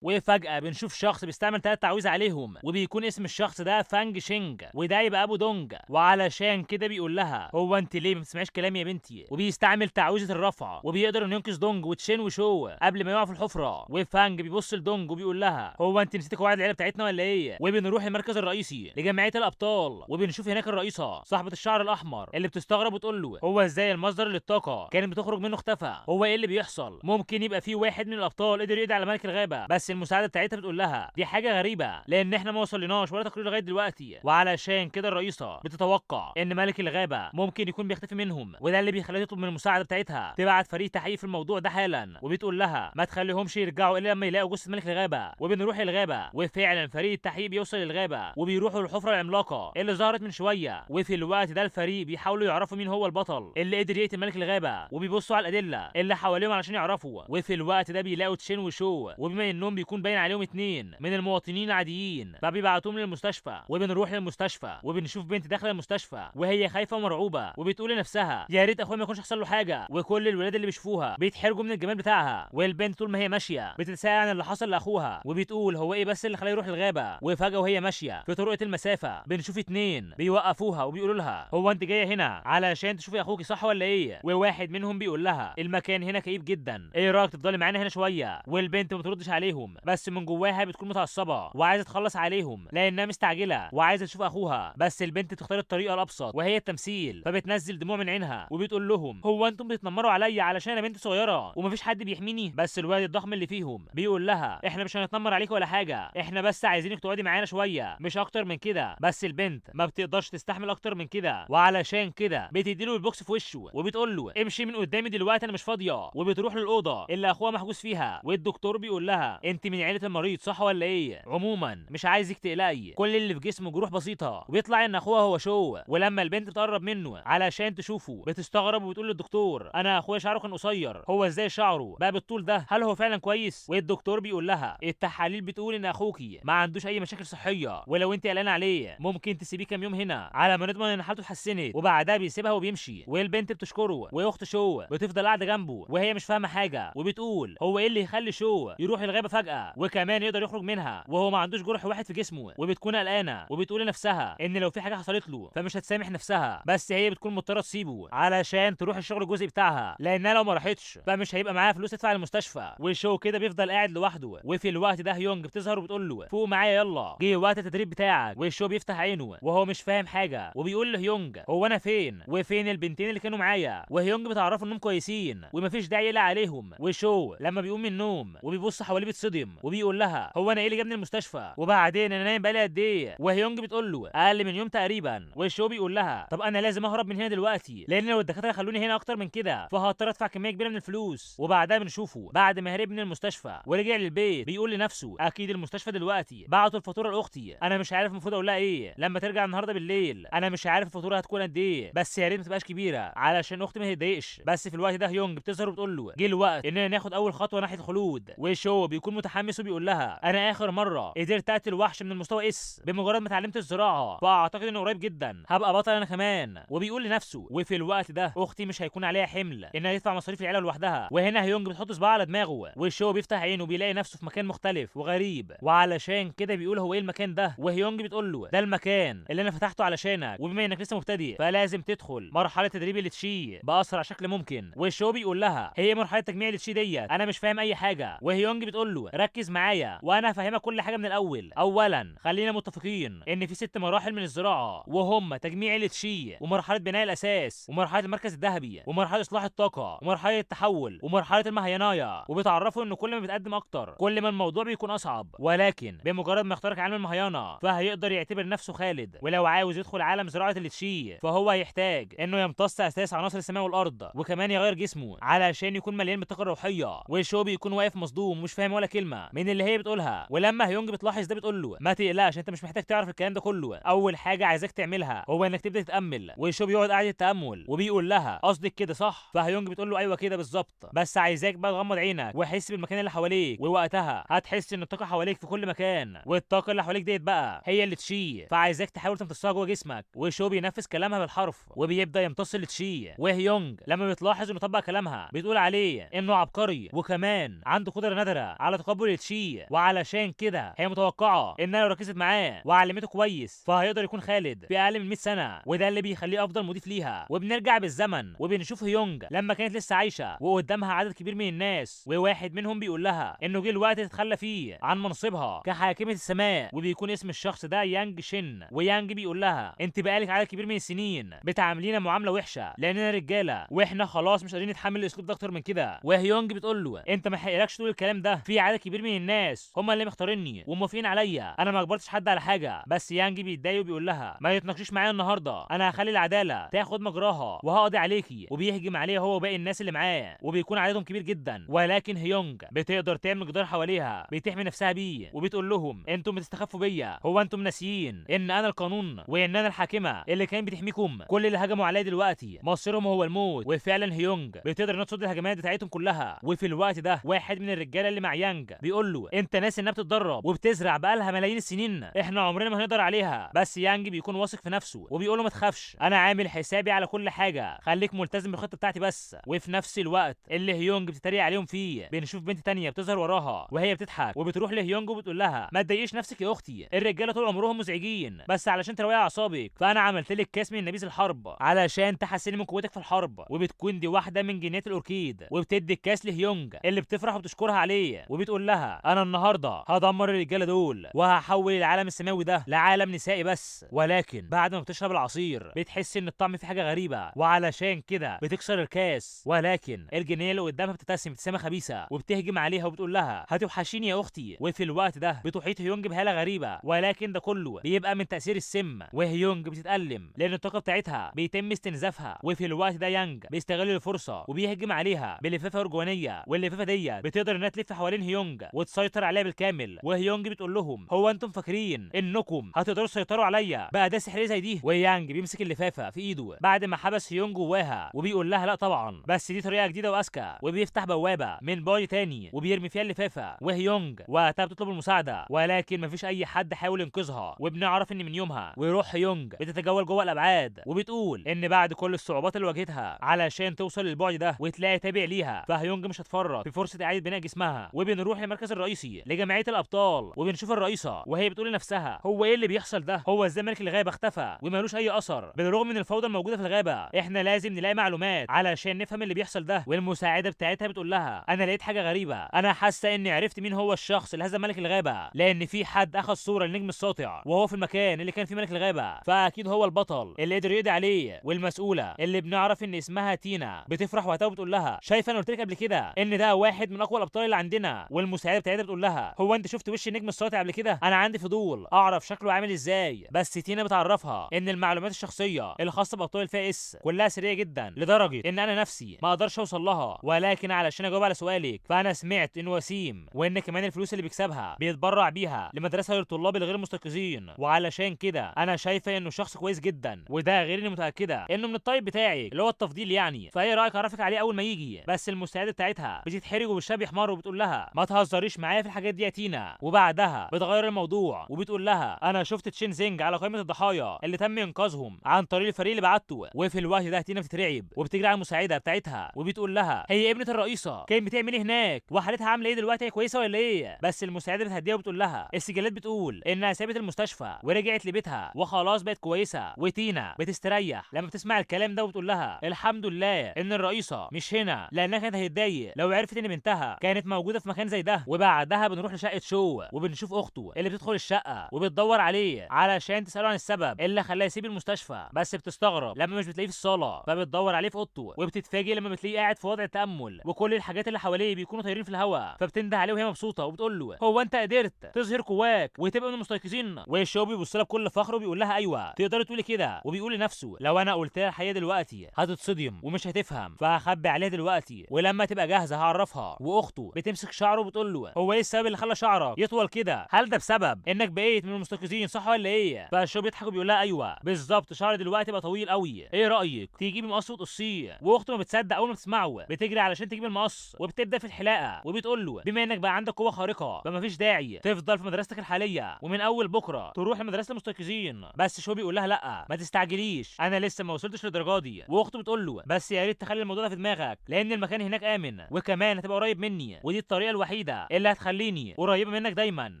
وفجأة بنشوف شخص بيستعمل 3 تعويذ عليهم، وبيكون اسم الشخص ده فانج شينج، وده يبقى ابو دونج. وعلشان كده بيقول لها هو انت ليه ما بتسمعيش كلامي يا بنتي؟ وبيستعمل تعويذة الرفع، وبيقدر انه ينقذ دونج وتشين وشو قبل ما يقع في الحفرة. وفانج بيبص لدونج وبيقول لها هو انت نسيتي قواعد العيله بتاعتنا ولا ايه؟ وبنروح المركز الرئيسي لجمعية الابطال، وبنشوف هناك الرئيسة صاحبة الشعر الاحمر اللي بتستغرب وتقول له هو ازاي المصدر للطاقة كانت بتخرج منه اختفى؟ هو ايه اللي بيحصل؟ ممكن يبقى في واحد من الابطال قدر يقضي على ملك الغابة، بس المساعدة بتاعتها بتقول لها دي حاجه غريبه لان احنا ما وصلناش ولا تقرير لغايه دلوقتي. وعلشان كده الرئيسه بتتوقع ان ملك الغابه ممكن يكون بيختفي منهم، وده اللي بيخليها تطلب من المساعده بتاعتها تبعت فريق تحقيق في الموضوع ده حالا. وبتقول لها ما تخليهمش يرجعوا الا لما يلاقوا جثه ملك الغابه. وبنروح الغابه، وفعلا فريق التحقيق بيوصل للغابه وبيروحوا للحفره العملاقه اللي ظهرت من شويه. وفي الوقت ده الفريق بيحاولوا يعرفوا مين هو البطل اللي قدر يقتل ملك الغابه، وبيبصوا على الادله اللي حواليهم علشان يعرفوا. وفي الوقت ده بيلاقوا تشين وشو، وبما انهم بيكون باين عليهم اتنين من المواطنين عاديين فبيبعتوهم للمستشفى. وبنروح للمستشفى وبنشوف بنت داخله المستشفى وهي خايفه ومرعوبه، وبتقول لنفسها يا ريت اخويا ما يكونش حصل له حاجه. وكل الولاد اللي بيشوفوها بيتحرجوا من الجمال بتاعها. والبنت طول ما هي ماشيه بتتساءل عن اللي حصل لاخوها، وبتقول هو ايه بس اللي خلاه يروح الغابه. وفجاه وهي ماشيه في طرقه المسافه بنشوف اتنين بيوقفوها وبيقولوا لها هو انت جايه هنا علشان تشوفي اخوكي صح ولا ايه؟ وواحد منهم بيقول لها المكان هنا كئيب جدا، ايه رايك تفضلي معانا هنا شويه؟ والبنت ما بتردش عليهم، بس من جواها بتكون متعصبه وعايزه تخلص عليهم لانها مستعجله وعايزه تشوف اخوها. بس البنت بتختار الطريقه الابسط وهي التمثيل، فبتنزل دموع من عينها وبتقول لهم هو انتم بتتنمروا عليا علشان انا بنت صغيره ومفيش حد بيحميني؟ بس الواد الضخم اللي فيهم بيقول لها احنا مش هنتنمر عليك ولا حاجه، احنا بس عايزينك تقعدي معانا شويه مش اكتر من كده. بس البنت ما بتقدرش تستحمل اكتر من كده، وعلشان كده بتديله البوكس في وشه وبتقول له امشي من قدامي دلوقتي انا مش فاضيه. وبتروح للاوضه اللي اخوها محجوز فيها، والدكتور بيقول لها انت من عيله المريض صح ولا ايه؟ عموما مش عايزك تقلقي، كل اللي في جسمه جروح بسيطه. وبيطلع ان اخوها هو شو. ولما البنت بتقرب منه علشان تشوفه بتستغرب وبتقول للدكتور انا اخويا شعره كان قصير، هو ازاي شعره بقى بالطول ده؟ هل هو فعلا كويس؟ والدكتور بيقول لها التحاليل بتقول ان اخوكي ما عندوش اي مشاكل صحيه، ولو انت قلقانه عليه ممكن تسيبيه كام يوم هنا على ما نضمن ان حالته اتحسنت. وبعدها بيسيبها وبيمشي، والبنت بتشكره واخت شو بتفضل قاعده جنبه وهي مش فاهمه حاجه، وبتقول هو ايه اللي يخلي شو يروح الغابه فجاه وكمان يقدر يخرج منها وهو ما عندوش جرح واحد في جسمه؟ وبتكون قلقانه وبتقول لنفسها ان لو في حاجه حصلت له فمش هتسامح نفسها، بس هي بتكون مضطره تسيبه علشان تروح الشغل الجزئي بتاعها لانها لو ما راحتش فمش هيبقى معاها فلوس تدفع المستشفى. وشو كده بيفضل قاعد لوحده، وفي الوقت ده هيونج بتظهر وبتقول له فوق معايا يلا جه وقت التدريب بتاعك. وشو بيفتح عينه وهو مش فاهم حاجه وبيقول لهيونج هو انا فين وفين البنتين اللي كانوا معايا؟ وهيونج بتعرفه انهم كويسين ومفيش داعي يقلق عليهم. وشو لما بيقوم من النوم وبيبص حواليه بيتصدم وبيقول لها هو انا ايه اللي جابني المستشفى وبعدين انا نايم بقالي قد ايه؟ وهيونج بتقول له اقل من يوم تقريبا. وشو بيقول لها طب انا لازم اهرب من هنا دلوقتي لان لو الدكاتره خلوني هنا اكتر من كده فهضطر ادفع كميه كبيره من الفلوس. وبعدها بنشوفه بعد ما هرب من المستشفى ورجع للبيت بيقول لنفسه اكيد المستشفى دلوقتي بعتوا الفاتوره لاختي، انا مش عارف المفروض اقول لها ايه لما ترجع النهارده بالليل، انا مش عارف الفاتوره هتكون قد ايه بس يا ريت ما تبقاش كبيره علشان اختي ما تتضايقش. بس في الوقت ده هيونج بتظهر وبتقول له جه الوقت اننا ناخد اول خطوه ناحيه الخلود. وشو بيكون متحمس وبيقول لها انا اخر مره قدرت اقتل وحش من المستوى اس بمجرد ما اتعلمت الزراعه، فاعتقد انه قريب جدا هبقى بطل انا كمان. وبيقول لنفسه وفي الوقت ده اختي مش هيكون عليها حمل انها تدفع مصاريف العيله لوحدها. وهنا هيونج بتحط صباعها على دماغه وشو بيفتح عينه وبيلاقي نفسه في مكان مختلف وغريب، وعلشان كده بيقول هو ايه المكان ده؟ وهيونج بتقول له ده المكان اللي انا فتحته علشانك وبما انك لسه مبتدئ فلازم تدخل مرحله تدريب التشي باسرع شكل ممكن. وشو بيقول لها هي مرحله تجميع التشي ديت انا مش فاهم اي حاجه. وهيونج بتقول له ركز معايا وانا هفهمك كل حاجه من الاول. اولا خلينا متفقين ان في 6 مراحل من الزراعه وهم تجميع التشي ومرحله بناء الاساس ومرحله المركز الذهبي ومرحله اصلاح الطاقه ومرحله التحول ومرحله المهينايه. وبتعرفوا ان كل ما بيتقدم اكتر كل ما الموضوع بيكون اصعب، ولكن بمجرد ما يخترق علم المهينه فهيقدر يعتبر نفسه خالد، ولو عاوز يدخل عالم زراعه التشي فهو هيحتاج انه يمتص اساس عناصر السماء والارض وكمان يغير جسمه علشان يكون مليان بالطاقه الروحيه. وشو بيكون واقف مصدوم مش فاهم ولا كلمه كلمه من اللي هي بتقولها، ولما هيونج بتلاحظ ده بتقول له ما تقلقش، انت مش محتاج تعرف الكلام ده كله، اول حاجه عايزاك تعملها هو انك تبدا تتامل. وشو بيقعد قاعد التامل وبيقول لها قصدك كده صح؟ فهيونج بتقول له ايوه كده بالظبط، بس عايزاك بقى تغمض عينك وحس بالمكان اللي حواليك، ووقتها هتحس ان الطاقه حواليك في كل مكان، والطاقه اللي حواليك ديت بقى هي اللي تشي، فعايزاك تحاول تمتصها جوه جسمك. وشو بينفذ كلامها بالحرف وبيبدا يمتص اللي تشي. وهيونج لما بتلاحظ انه طبق كلامها بتقول عليه انه عبقري وكمان عنده قدره نادره على تقبل التشي، وعلشان كده هي متوقعه انها لو ركزت معاه وعلمته كويس فهيقدر يكون خالد في اقل من 100 سنه، وده اللي بيخليه افضل مضيف ليها. وبنرجع بالزمن وبنشوف هيونج لما كانت لسه عايشه وقدامها عدد كبير من الناس، وواحد منهم بيقول لها انه جه الوقت تتخلى فيه عن منصبها كحاكمه السماء، وبيكون اسم الشخص ده يانج شين. ويانج بيقول لها انت بقالك عدد كبير من السنين بتعاملينا معامله وحشه لاننا رجاله، واحنا خلاص مش قادرين نتحمل الاسلوب ده اكتر من كده. وهيونج بتقول له انت ما حقلكش تقول الكلام ده، في عدد كبير من الناس هم اللي مختاريني وموافقين عليا، انا ما اجبرتش حد على حاجه. بس يانج بيتضايق وبيقول لها ما تتناقشيش معايا النهارده، انا هخلي العداله تاخد مجراها وهقضي عليكي. وبيهجم عليها هو وباقي الناس اللي معاه وبيكون عددهم كبير جدا، ولكن هيونج بتقدر تعمل جدار حواليها بتحمي نفسها بيه، وبتقول لهم انتم بتستخفوا بيا، هو انتم ناسيين ان انا القانون وان انا الحاكمه اللي كان بتحميكم؟ كل اللي هجموا عليا دلوقتي مصيرهم هو الموت. وفعلا هيونج بتقدر انها تصد الهجمات بتاعتهم كلها. وفي الوقت ده واحد من الرجاله اللي مع يانج بيقول له انت ناسي انها بتتدرب وبتزرع بقالها ملايين السنين، احنا عمرنا ما هنقدر عليها. بس يانج بيكون واثق في نفسه وبيقول له ما تخافش، انا عامل حسابي على كل حاجه، خليك ملتزم بالخطه بتاعتي بس. وفي نفس الوقت اللي هيونج بتتريق عليهم فيه بنشوف بنت تانية بتظهر وراها وهي بتضحك وبتروح لهيونج وبتقول لها ما تضايقيش نفسك يا اختي، الرجاله طول عمرهم مزعجين، بس علشان تروقي اعصابك فانا عملت لك كاس من نبيذ الحرب علشان تحسني من قوتك في الحرب. وبتكون دي واحده من جنات الاوركيد وبتدي الكاس لهيونج اللي بتفرح وبتشكرها عليه وبتقول لها انا النهارده هدمر الرجاله دول وهحول العالم السماوي ده لعالم نسائي بس. ولكن بعد ما بتشرب العصير بتحس ان الطعم فيه حاجه غريبه، وعلشان كده بتكسر الكاس. ولكن الجنيه اللي قدامها بتبتسم ابتسامه خبيثه وبتهجم عليها وبتقول لها هتوحشيني يا اختي. وفي الوقت ده بتحيط هيونج بهاله غريبه، ولكن ده كله بيبقى من تاثير السم، وهيونج بتتالم لان الطاقه بتاعتها بيتم استنزافها. وفي الوقت ده يانج بيستغل الفرصه وبيهجم عليها بلفافه ارجوانيه، واللفافه دي بتقدر انها تلف حوالين هيونج وتسيطر عليها بالكامل. وهيونج بتقول لهم هو انتم فاكرين انكم هتقدروا تسيطروا عليا باداه سحريه زي دي؟ ويانج بيمسك اللفافه في ايده بعد ما حبس هيونج جواها وبيقول لها لا طبعا، بس دي طريقه جديده واذكى. وبيفتح بوابه من باي تاني وبيرمي فيها اللفافه، وهيونج وقتها بتطلب المساعده ولكن مفيش اي حد حاول ينقذها. وبنعرف ان من يومها ويروح هيونج بتتجول جوه الابعاد وبتقول ان بعد كل الصعوبات اللي واجهتها علشان توصل للبعد ده وتلاقي تابع ليها، فهيونج مش هتفرط في فرصه اعاده بناء جسمها. وبنروح للمركز الرئيسي لجمعيه الابطال وبنشوف الرئيسه وهي بتقول لنفسها هو ايه اللي بيحصل ده؟ هو ازاي ملك الغابه اختفى ومالوش اي اثر بالرغم من الفوضى الموجوده في الغابه؟ احنا لازم نلاقي معلومات علشان نفهم اللي بيحصل ده. والمساعده بتاعتها بتقول لها انا لقيت حاجه غريبه، انا حاسه اني عرفت مين هو الشخص اللي هزم ملك الغابه، لان في حد اخذ صوره للنجم الساطع وهو في المكان اللي كان فيه ملك الغابه، فاكيد هو البطل اللي قدر يقضي عليه. والمسؤوله اللي بنعرف ان اسمها تينا بتفرح وقتها وبتقول لها شايفه انا قلت لك قبل كده ان ده واحد من اقوى الابطال اللي عندنا. والمساعده بتاعتها بتقول لها هو انت شفت وش النجم الساطع قبل كده؟ انا عندي فضول اعرف شكله عامل ازاي. بس تينا بتعرفها ان المعلومات الشخصيه الخاصه بابطال الفائس كلها سريه جدا لدرجه ان انا نفسي ما اقدرش اوصل لها. ولكن علشان اجاوب على سؤالك فانا سمعت ان وسيم وان كمان الفلوس اللي بيكسبها بيتبرع بيها لمدرسه للطلاب الغير مستيقظين، وعلشان كده انا شايفه انه شخص كويس جدا، وده غير اني متاكده انه من الطيب بتاعك اللي هو التفضيل يعني. فايه رايك اعرفك عليه اول ما يجي؟ بس المساعده بتاعتها بتتحرج وبالشاب بيحمر وبتقول لها ما تهزريش معايا في الحاجات دي يا تينا. وبعدها بتغير الموضوع وبتقول لها انا شفت تشين زينج على قائمه الضحايا اللي تم انقاذهم عن طريق الفريق اللي بعته. وفي الوقت ده تينا بتترعب وبتجري على المساعده بتاعتها وبتقول لها هي ابنه الرئيسه كانت بتعمل ايه هناك وحالتها عامله ايه دلوقتي، هي كويسه ولا ايه؟ بس المساعده بتهديها وبتقول لها السجلات بتقول انها سابت المستشفى ورجعت لبيتها وخلاص بقت كويسه. وتينا بتستريح لما بتسمع الكلام ده وبتقول لها الحمد لله ان الرئيسه مش هنا لانها كانت هتتضايق لو عرفت ان بنتها كانت موجوده في مكان زي ده. وبعدها بنروح لشقه شو وبنشوف اخته اللي بتدخل الشقه وبتدور عليه علشان تساله عن السبب اللي خلاه يسيب المستشفى، بس بتستغرب لما مش بتلاقيه في الصاله فبتدور عليه في اوضته وبتتفاجئ لما بتلاقيه قاعد في وضع التامل وكل الحاجات اللي حواليه بيكونوا طايرين في الهواء. فبتنده عليه وهي مبسوطه وبتقول له هو انت قدرت تظهر قواك وتبقى من المستيقظين؟ وشو بيبص لها بكل فخر وبيقول لها ايوه تقدري تقولي كده. وبيقول لنفسه لو انا قلت لها الحقيقه دلوقتي هتتصدم ومش هتفهم، فهخبي عليها دلوقتي ولما تبقى جاهزه هعرفها. واخته بتمسك شعره بتقول له هو ايه السبب اللي خلى شعرك يطول كده؟ هل ده بسبب انك بقيت من المستيقظين صح ولا ايه؟ فشو بيضحك وبيقول لها ايوه بالظبط، شعري دلوقتي بقى طويل قوي، ايه رايك تجيبي مقص وتقصيه؟ واخته ما بتصدق، اول ما بتسمعه بتجري علشان تجيب المقص وبتبدا في الحلاقه، وبتقول له بما انك بقى عندك قوه خارقه فما فيش داعي تفضل في مدرستك الحاليه، ومن اول بكره تروح لمدرسه المستيقظين. بس شو بيقول لها لا ما تستعجليش، انا لسه ما وصلتش للدرجه دي. واخته بتقول له بس يا ريت تخلي الموضوع ده في دماغك، لان المكان هناك امن، وكمان هتبقى قريب مني، ودي الطريقه الوحيده اللي هتخليني قريبه منك دايما،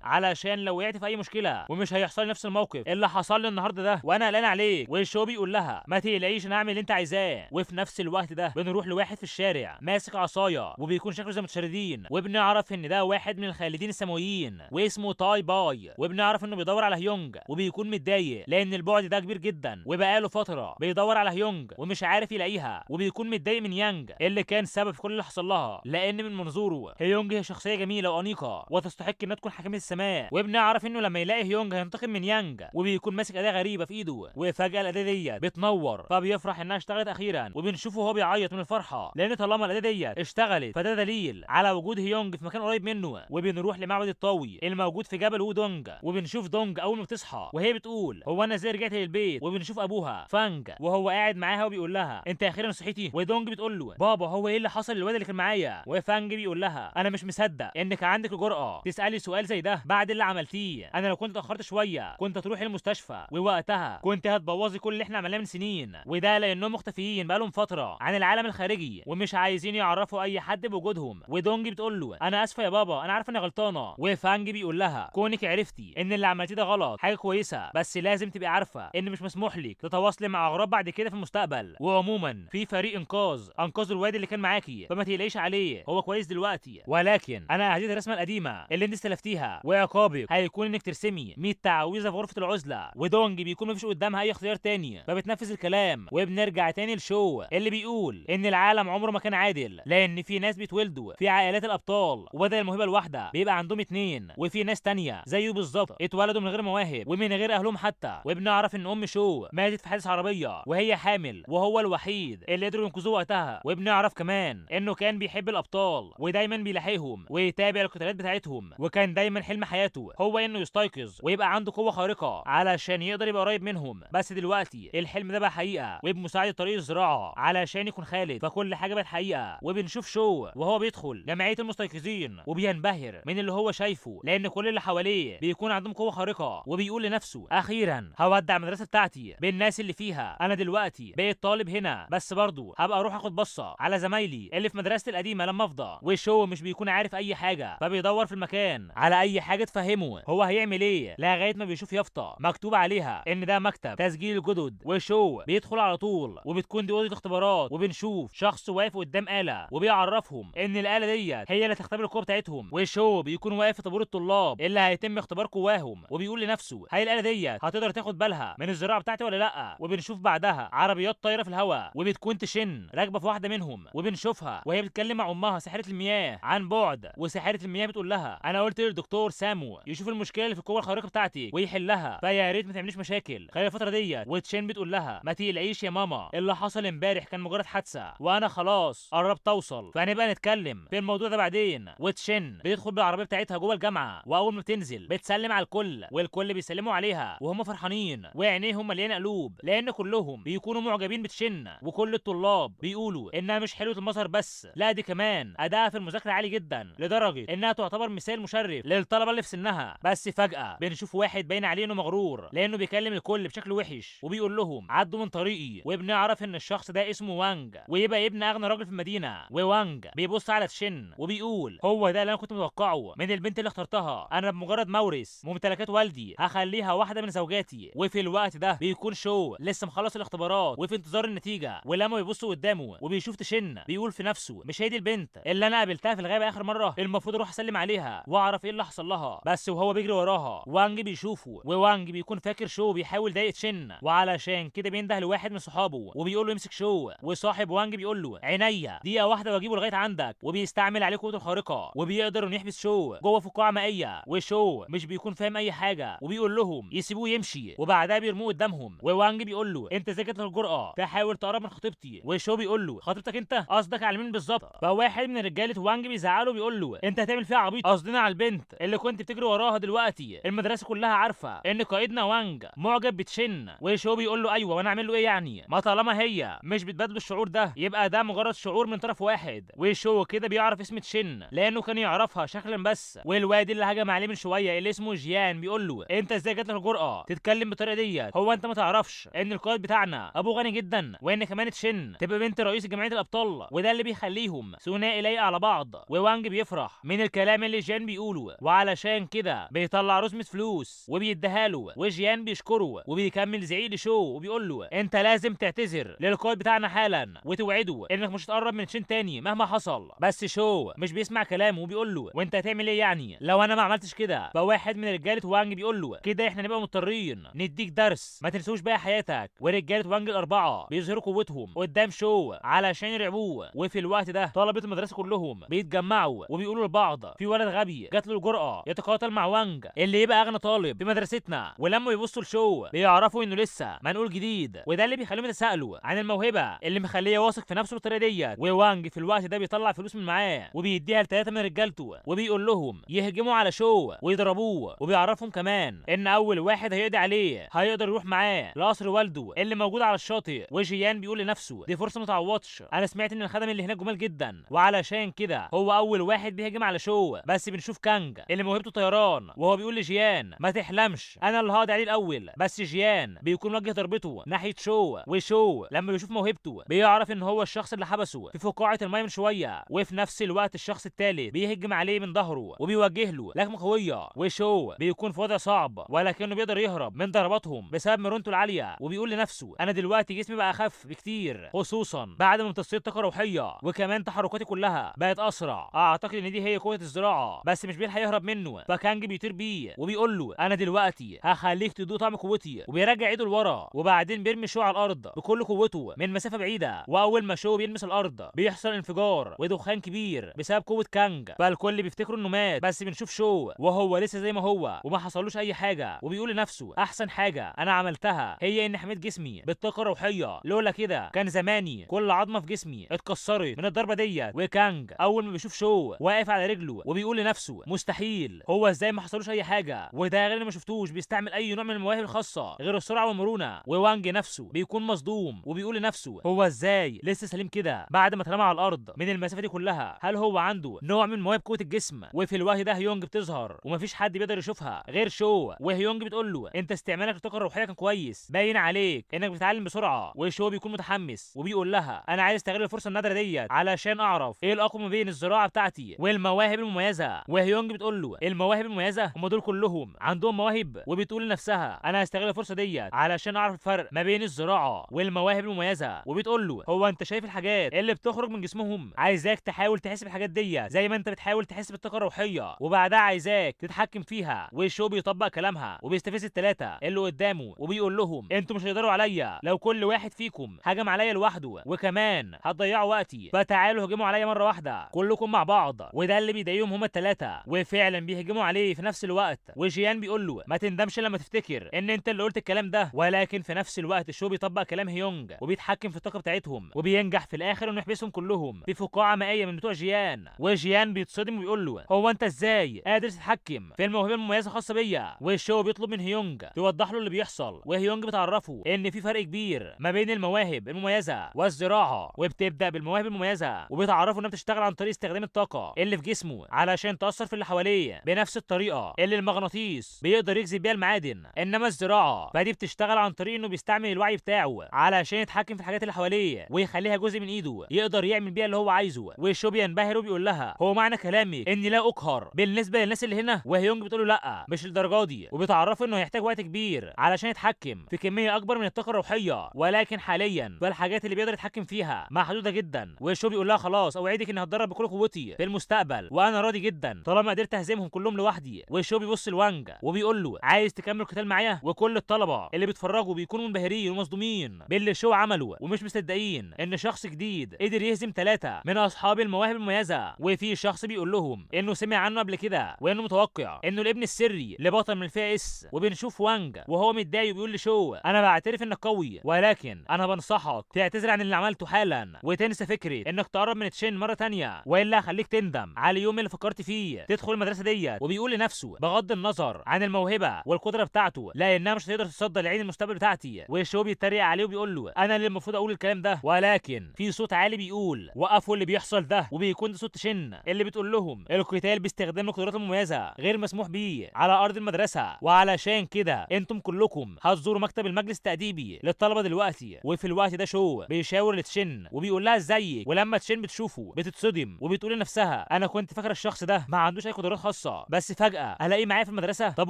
علشان لو وقعت في اي مشكله ومش هيحصل لي نفس الموقف اللي حصل لي النهارده ده وانا قلقان عليك. وشو بيقول لها ما تقلقيش انا هعمل اللي انت عايزاه. وفي نفس الوقت ده بنروح لواحد في الشارع ماسك عصايه وبيكون شكله زي المتشردين، وبنعرف ان ده واحد من الخالدين السماويين واسمه تاي باي، وبنعرف انه بيدور على هيونج وبيكون متضايق لان البعد ده كبير جدا، وبقاله فتره بيدور على هيونج ومش عارف يلاقيها، وبيكون متضايق من يانج اللي كان سبب في كل اللي حصل لها، لان من منظوره هيونج هي شخصيه جميله وانيقه وتستحق انها تكون حاكمه السماء. وبنعرف انه لما يلاقي هيونج هينتقم من يانج، وبيكون ماسك اداه غريبه في ايده، وفجاه الاداه دي بتنور فبيفرح انها اشتغلت اخيرا، وبنشوفه وهو بيعيط من الفرحه لان طالما الاداه دي اشتغلت فده دليل على وجود هيونج في مكان قريب منه. وبنروح لمعبد الطاوي الموجود في جبل وودونج، وبنشوف دونج اول ما بتصحى وهي بتقول هو انا ازاي رجعت للبيت، وبنشوف ابوها فانج وهو قاعد معاها وبيقول لها انت اخيرا صحيتي. ودونج بتقول له بابا هو ايه اللي حصل للواد اللي كان معايا؟ وفانج بيقول لها انا مش مصدق انك عندك الجرأه تسالي سؤال زي ده بعد اللي عملتيه، انا لو كنت اتاخرت شويه كنت هتروحي المستشفى ووقتها كنت هتبوظي كل اللي احنا عملناه من سنين، وده لانهم مختفيين بقالهم فتره عن العالم الخارجي ومش عايزين يعرفوا اي حد بوجودهم. ودونج بتقول له انا اسفه يا بابا انا عارفه اني غلطانه. وفانج بيقول لها كونك عرفتي ان اللي عملتيه ده غلط حاجه كويسه، بس لازم تبقي عارفه ان مش مسموح لك تتواصلي مع اغراب بعد كده في المستقبل، وعموما في فريق انقاذ الواد اللي كان معاكي فما تقلقيش عليه هو كويس دلوقتي، ولكن انا هديت الرسمه القديمه اللي انت استلفتيها وعقابك هيكون انك ترسمي 100 تعويذه في غرفه العزله. ودونج بيكون مفيش قدامها اي اختيار تاني فبتنفذ الكلام. وبنرجع تاني لشو اللي بيقول ان العالم عمره ما كان عادل، لان في ناس بيتولدوا في عائلات الابطال وبدل الموهبه الواحده بيبقى عندهم 2، وفي ناس تانية زيه بالظبط اتولدوا من غير مواهب ومن غير اهلهم حتى. وبنعرف ان ام شو ماتت في حادث عربيه وهي حامل، وهو الوحيد اللي قدروا ينقذوه وقتها. وبنعرف كمان انه كان بيحب الابطال ودايما بيلاحقهم ويتابع القتالات بتاعتهم، وكان دايما حلم حياته هو انه يستيقظ ويبقى عنده قوه خارقه علشان يقدر يبقى قريب منهم. بس دلوقتي الحلم ده بقى حقيقه وبمساعده طريق الزراعه علشان يكون خالد، فكل حاجه بقت حقيقه. وبنشوف شو وهو بيدخل جمعيه المستيقظين وبينبهر من اللي هو شايفه لان كل اللي حواليه بيكون عندهم قوه خارقه، وبيقول لنفسه اخيرا هودع المدرسه بتاعتي بالناس اللي فيها، انا دلوقتي بقيت طالب هنا بس برضه هبقى اروح اخد بصه على زمايلي اللي في مدرستي القديمه لما افضى. وشو مش بيكون عارف اي حاجه فبيدور في المكان على اي حاجه تفهمه هو هيعمل ايه، لغايه ما بيشوف يافطه مكتوب عليها ان ده مكتب تسجيل الجدد. وشو بيدخل على طول وبتكون دي اوضه اختبارات، وبنشوف شخص واقف قدام آلة وبيعرفهم ان الآلة ديت هي اللي تختبر القوه بتاعتهم. وشو بيكون واقف في طابور الطلاب اللي هيتم اختبار قواهم وبيقول لنفسه هل الآلة ديت هتقدر تاخد بالها من الزراعه بتاعتي ولا لا. وبنشوف بعدها عربيات طايره في الهواء وبتكون تشن راكبه في واحده منهم، وبنشوفها وهي بتتكلم مع امها ساحره المياه عن بعد، وساحره المياه بتقول لها انا قلت للدكتور سامو يشوف المشكله اللي في القوه الخارقه بتاعتي ويحلها، فيا ريت ما تعمليش مشاكل خلال الفتره ديت. وتشين بتقول لها ما تقلقيش يا ماما اللي حصل امبارح كان مجرد حادثه وانا خلاص قربت اوصل، فهنبقى نتكلم في الموضوع ده بعدين. وتشين بيدخل بالعربيه بتاعتها جوه الجامعه، واول ما بتنزل بتسلم على الكل والكل بيسلموا عليها وهم فرحانين وعينيهم مليانه قلوب لان كلهم بيكونوا معجبين بتشين، وكل الطلاب بيقولوا انها مش حلوه المظهر بس لا دي كمان ادائها في المذاكره عالي جدا لدرجه انها تعتبر مثال مشرف للطلبه اللي في سنها. بس فجاه بنشوف واحد باين عليه انه مغرور لانه بيكلم الكل بشكل وحش وبيقول لهم عدوا من طريقي، وبنعرف ان الشخص ده اسمه وانج ويبقى ابن اغنى راجل في المدينه. ووانج بيبص على تشين وبيقول هو ده اللي انا كنت متوقعه من البنت اللي اخترتها، انا بمجرد مورث ممتلكات والدي هخليها واحده من زوجاتي. وفي الوقت ده بيكون شو لسه مخلص الاختبارات وفي انتظار النتيجه، ولما بيبص قدامه وبيشوف تشين بيقول في نفسه مش هي دي البنت اللي انا قابلتها في الغابه اخر مره، المفروض اروح اسلم عليها واعرف ايه اللي حصل لها. بس وهو بيجري وراها وانج بيشوفه، ووانج بيكون فاكر شو بيحاول يضايق تشين، وعلشان كده بينده لواحد من صحابه وبيقول له يمسك شو، وصاحب وانج بيقول له عينيا دقيقه واحده واجيبه لغايه عندك، وبيستعمل عليه قوته الخارقه وبيقدر انه يحبس شو جوه فقاعه مائيه. وشو مش بيكون فاهم اي حاجه وبيقول لهم يسيبوه يمشي، وبعدها بيرموه قدامهم. ووانج بيقول له انت ازاي جات لك الجرأه تحاول تقرب من خطيبتي؟ وشو بيقول له خطيبتك انت قصدك على مين بالظبط؟ فواحد من رجاله وانج بيزعله بيقول بيقول له انت هتعمل فيها عبيط؟ قصدنا على البنت اللي كنت بتجري وراها دلوقتي. المدرسه كلها عارفه ان قائدنا وانج معجب بتشن. وشو بيقول له ايوه، وانا اعمل له ايه يعني؟ ما طالما هي مش بتبادله الشعور ده يبقى ده مجرد شعور من طرف واحد. وشو كده بيعرف اسم تشن لانه كان يعرفها شكلا بس. والواد اللي هجم عليه من شويه اللي اسمه جيان بيقول له انت ازاي جات لك الجرأه تتكلم بالطريقه ديت؟ هو انت ما تعرفش ان القائد بتاعنا ابو غني جدا، وان كمان تشن تبقى بنت رئيس جمعيه الابطال، وده اللي بيخليهم ثنائي لايق على بعض. ووانج بيفرح من الكلام اللي جيان بيقوله، وعلشان كده بيطلع رزمه فلوس وبيديها له. وجيان بيشكره وبيكمل زعيق لشو وبيقول له انت لازم تعتذر للقائد بتاعنا حالا وتوعده انك مش هتقرب من تشين تاني مهما حصل. بس شو مش بيسمع كلامه وبيقول له وانت هتعمل ايه يعني لو انا ما عملتش كده؟ فواحد من رجاله وانج بيقول له كده احنا نبقى مضطرين نديك درس ما تنسوش بقى حياتك. ورجاله وانج الاربعه بيظهروا قوتهم قدام شو علشان يرعبوه. وفي الوقت ده طلبه المدرسه كلهم بيتجمعوا وبيقولوا لبعض في ولد غبي جات له الجرأه يتقاتل مع وانج اللي يبقى اغنى طالب في مدرستنا. ولما يبصوا لشو بيعرفوا انه لسه منقول جديد، وده اللي بيخليهم يتساءلوا عن الموهبه اللي مخليه واثق في نفسه بالطريقه ديت. ووانج في الوقت ده بيطلع فلوس من معاه وبيديها لثلاثه من رجالته وبيقول لهم يهجموا على شو ويضربوه. وبيعرفهم كمان ان اول واحد هيقضي عليه هيقدر يروح معاه لقصر والده اللي موجود على الشاطئ. وجيان بيقول لنفسه دي فرصه ما تعوضش، انا سمعت ان الخدم اللي هناك جمال جدا، وعلشان كده هو اول واحد بيهجم على شو. بس بنشوف كانج اللي موهبته طيران وهو بيقول لجيان ما تحلمش انا اللي هقضي عليه الاول. بس جيان بيكون وجه ضربته ناحيه شو، وشو لما بيشوف موهبته بيعرف ان هو الشخص اللي حبسه في فقاعه الماء من شويه. وفي نفس الوقت الشخص التالت بيهجم عليه من ظهره وبيوجه له لكمه قويه، وشو بيكون في وضع صعب ولكنه بيقدر يهرب من ضرباتهم بسبب مرونته العاليه. وبيقول لنفسه انا دلوقتي جسمي بقى اخف بكتير، خصوصا بعد ما امتصيت طاقه روحيه، وكمان تحركاتي كلها بقت اسرع. اعتقد ان دي هي قوه الزراعه. بس مش بيلحق يهرب منه، فكانج بيطير بيه وبيقول له انا دلوقتي هخليك تدوق طعم قوتي. وبيرجع ايده لورا وبعدين بيرمي شو على الارض بكل قوته من مسافه بعيده. واول ما شو بيلمس الارض بيحصل انفجار ودخان كبير بسبب قوه كانج، فالكل بيفتكروا انه مات. بس بنشوف شو وهو لسه زي ما هو وما حصلوش اي حاجه، وبيقول لنفسه احسن حاجه انا عملتها هي اني حميت جسمي بالطاقه الروحيه، لولا كده كان زماني كل عظمه في جسمي اتكسرت من الضربه ديت. وكانج اول ما بيشوف شو واقف على رجله وبيقول لنفسه مستحيل، هو ازاي ما حصلوش اي حاجه؟ وده غير ما شفتوش بيستعمل اي نوع من المواهب الخاصه غير السرعه والمرونه. ووانج نفسه بيكون مصدوم وبيقول لنفسه هو ازاي لسه سليم كده بعد ما اترمى على الارض من المسافه دي كلها؟ هل هو عنده نوع من مواهب قوه الجسم؟ وفي الوقت ده هيونج بتظهر ومفيش حد بيقدر يشوفها غير شو. وهيونج بتقول له انت استعمالك للطاقه الروحيه كان كويس، باين عليك انك بتتعلم بسرعه. وشو بيكون متحمس وبيقول لها انا عايز استغل الفرصه النادره ديت علشان اعرف ايه الاقوى ما بين الزراعه بتاعتي والمواهب المميزه. وهيونج بتقول له المواهب المميزه هم دول كلهم عندهم مواهب، وبتقول لنفسها انا هستغل الفرصه ديت علشان اعرف الفرق ما بين الزراعه والمواهب المميزه. وبتقول له هو انت شايف الحاجات اللي بتخرج من جسمهم؟ عايزاك تحاول تحس بالحاجات ديت زي ما انت بتحاول تحس بالطاقه الروحيه، وبعدها عايزاك تتحكم فيها. وشو بيطبق كلامها وبيستفز الثلاثه اللي قدامه وبيقول لهم انتوا مش هتقدروا عليا لو كل واحد فيكم هجم عليا لوحده، وكمان هتضيعوا وقتي، فتعالوا هجموا عليا مره واحده كلكم مع بعض. وده اللي بيضايقهم هما الثلاثه، وفعلا بيهجموا عليه في نفس الوقت. وجيان بيقول له ما تندمش لما تفتكر ان انت اللي قلت الكلام ده. ولكن في نفس الوقت شو بيطبق كلام هيونج وبيتحكم في الطاقه بتاعتهم، وبينجح في الاخر انه يحبسهم كلهم في فقاعه مائيه من بتوع جيان. وجيان بيتصدم وبيقول له هو انت ازاي قادر تتحكم في الموهبه المميزه الخاصه بيا؟ وشو بيطلب من هيونج توضح له اللي بيحصل، وهيونج بتعرفه ان في فرق كبير ما بين المواهب المميزه والزراعه، وبتبدا بالمواهب المميزه وبتعرفه انها بتشتغل عن طريق استخدام الطاقه اللي في جسمه علشان تاثر في اللي حواليه بنفس الطريقه اللي المغناطيس بيقدر يجذب بيها المعادن. انما الزراعه فدي بتشتغل عن طريق انه بيستعمل الوعي بتاعه علشان يتحكم في الحاجات اللي حواليه ويخليها جزء من ايده يقدر يعمل بيها اللي هو عايزه. وشو بينبهر وبيقول لها هو معنى كلامك اني لا اقهر بالنسبه للناس اللي هنا؟ وهيونج بتقول له لا مش الدرجه دي، وبتعرفه انه هيحتاج وقت كبير علشان يتحكم في كميه اكبر من الطاقه الروحيه، ولكن حاليا فالحاجات اللي بيقدر يتحكم فيها محدوده جدا. وشو بيقول لها خلاص اوعدك اني هتدرب بكل قوتي في المستقبل، وانا راضي جدا طالما قدرت اهزمهم كلهم لوحدي. وشو بيبص لوانج وبيقول له عايز تكمل القتال معايا؟ وكل الطلبه اللي بيتفرجوا بيكونوا منبهرين ومصدومين باللي شو عمله ومش مصدقين ان شخص جديد قدر يهزم ثلاثه من اصحاب المواهب المميزه. وفي شخص بيقول لهم انه سمع عنه قبل كده وانه متوقع انه الابن السري لبطل من الفئه اس. وبنشوف وانج وهو متضايق وبيقول لشو انا بعترف انك قوي، ولكن انا بنصحك تعتذر عن اللي عملته حالا وتنسى فكره انك تقرب من تشين مره ثانيه والا هخليك تندم. بيندم على اليوم اللي فكرت فيه تدخل المدرسه ديت، وبيقول لنفسه بغض النظر عن الموهبه والقدره بتاعته لانها مش هتقدر تصدر لعين المستقبل بتاعتي. وشو بيتريق عليه وبيقول له انا اللي المفروض اقول الكلام ده، ولكن في صوت عالي بيقول وقفوا اللي بيحصل ده، وبيكون ده صوت شن اللي بتقول لهم القتال باستخدام القدرات المميزه غير مسموح بيه على ارض المدرسه، وعلشان كده انتم كلكم هتزوروا مكتب المجلس التأديبي للطلبه دلوقتي. وفي الوقت ده شو بيشاور لتشن وبيقول لها ازيك، ولما تشن بتشوفه بتتصدم وبتقول لنفسها انا كنت فاكره الشخص ده ما عندوش اي قدرات خاصه، بس فجاه الاقيه معايا في المدرسه. طب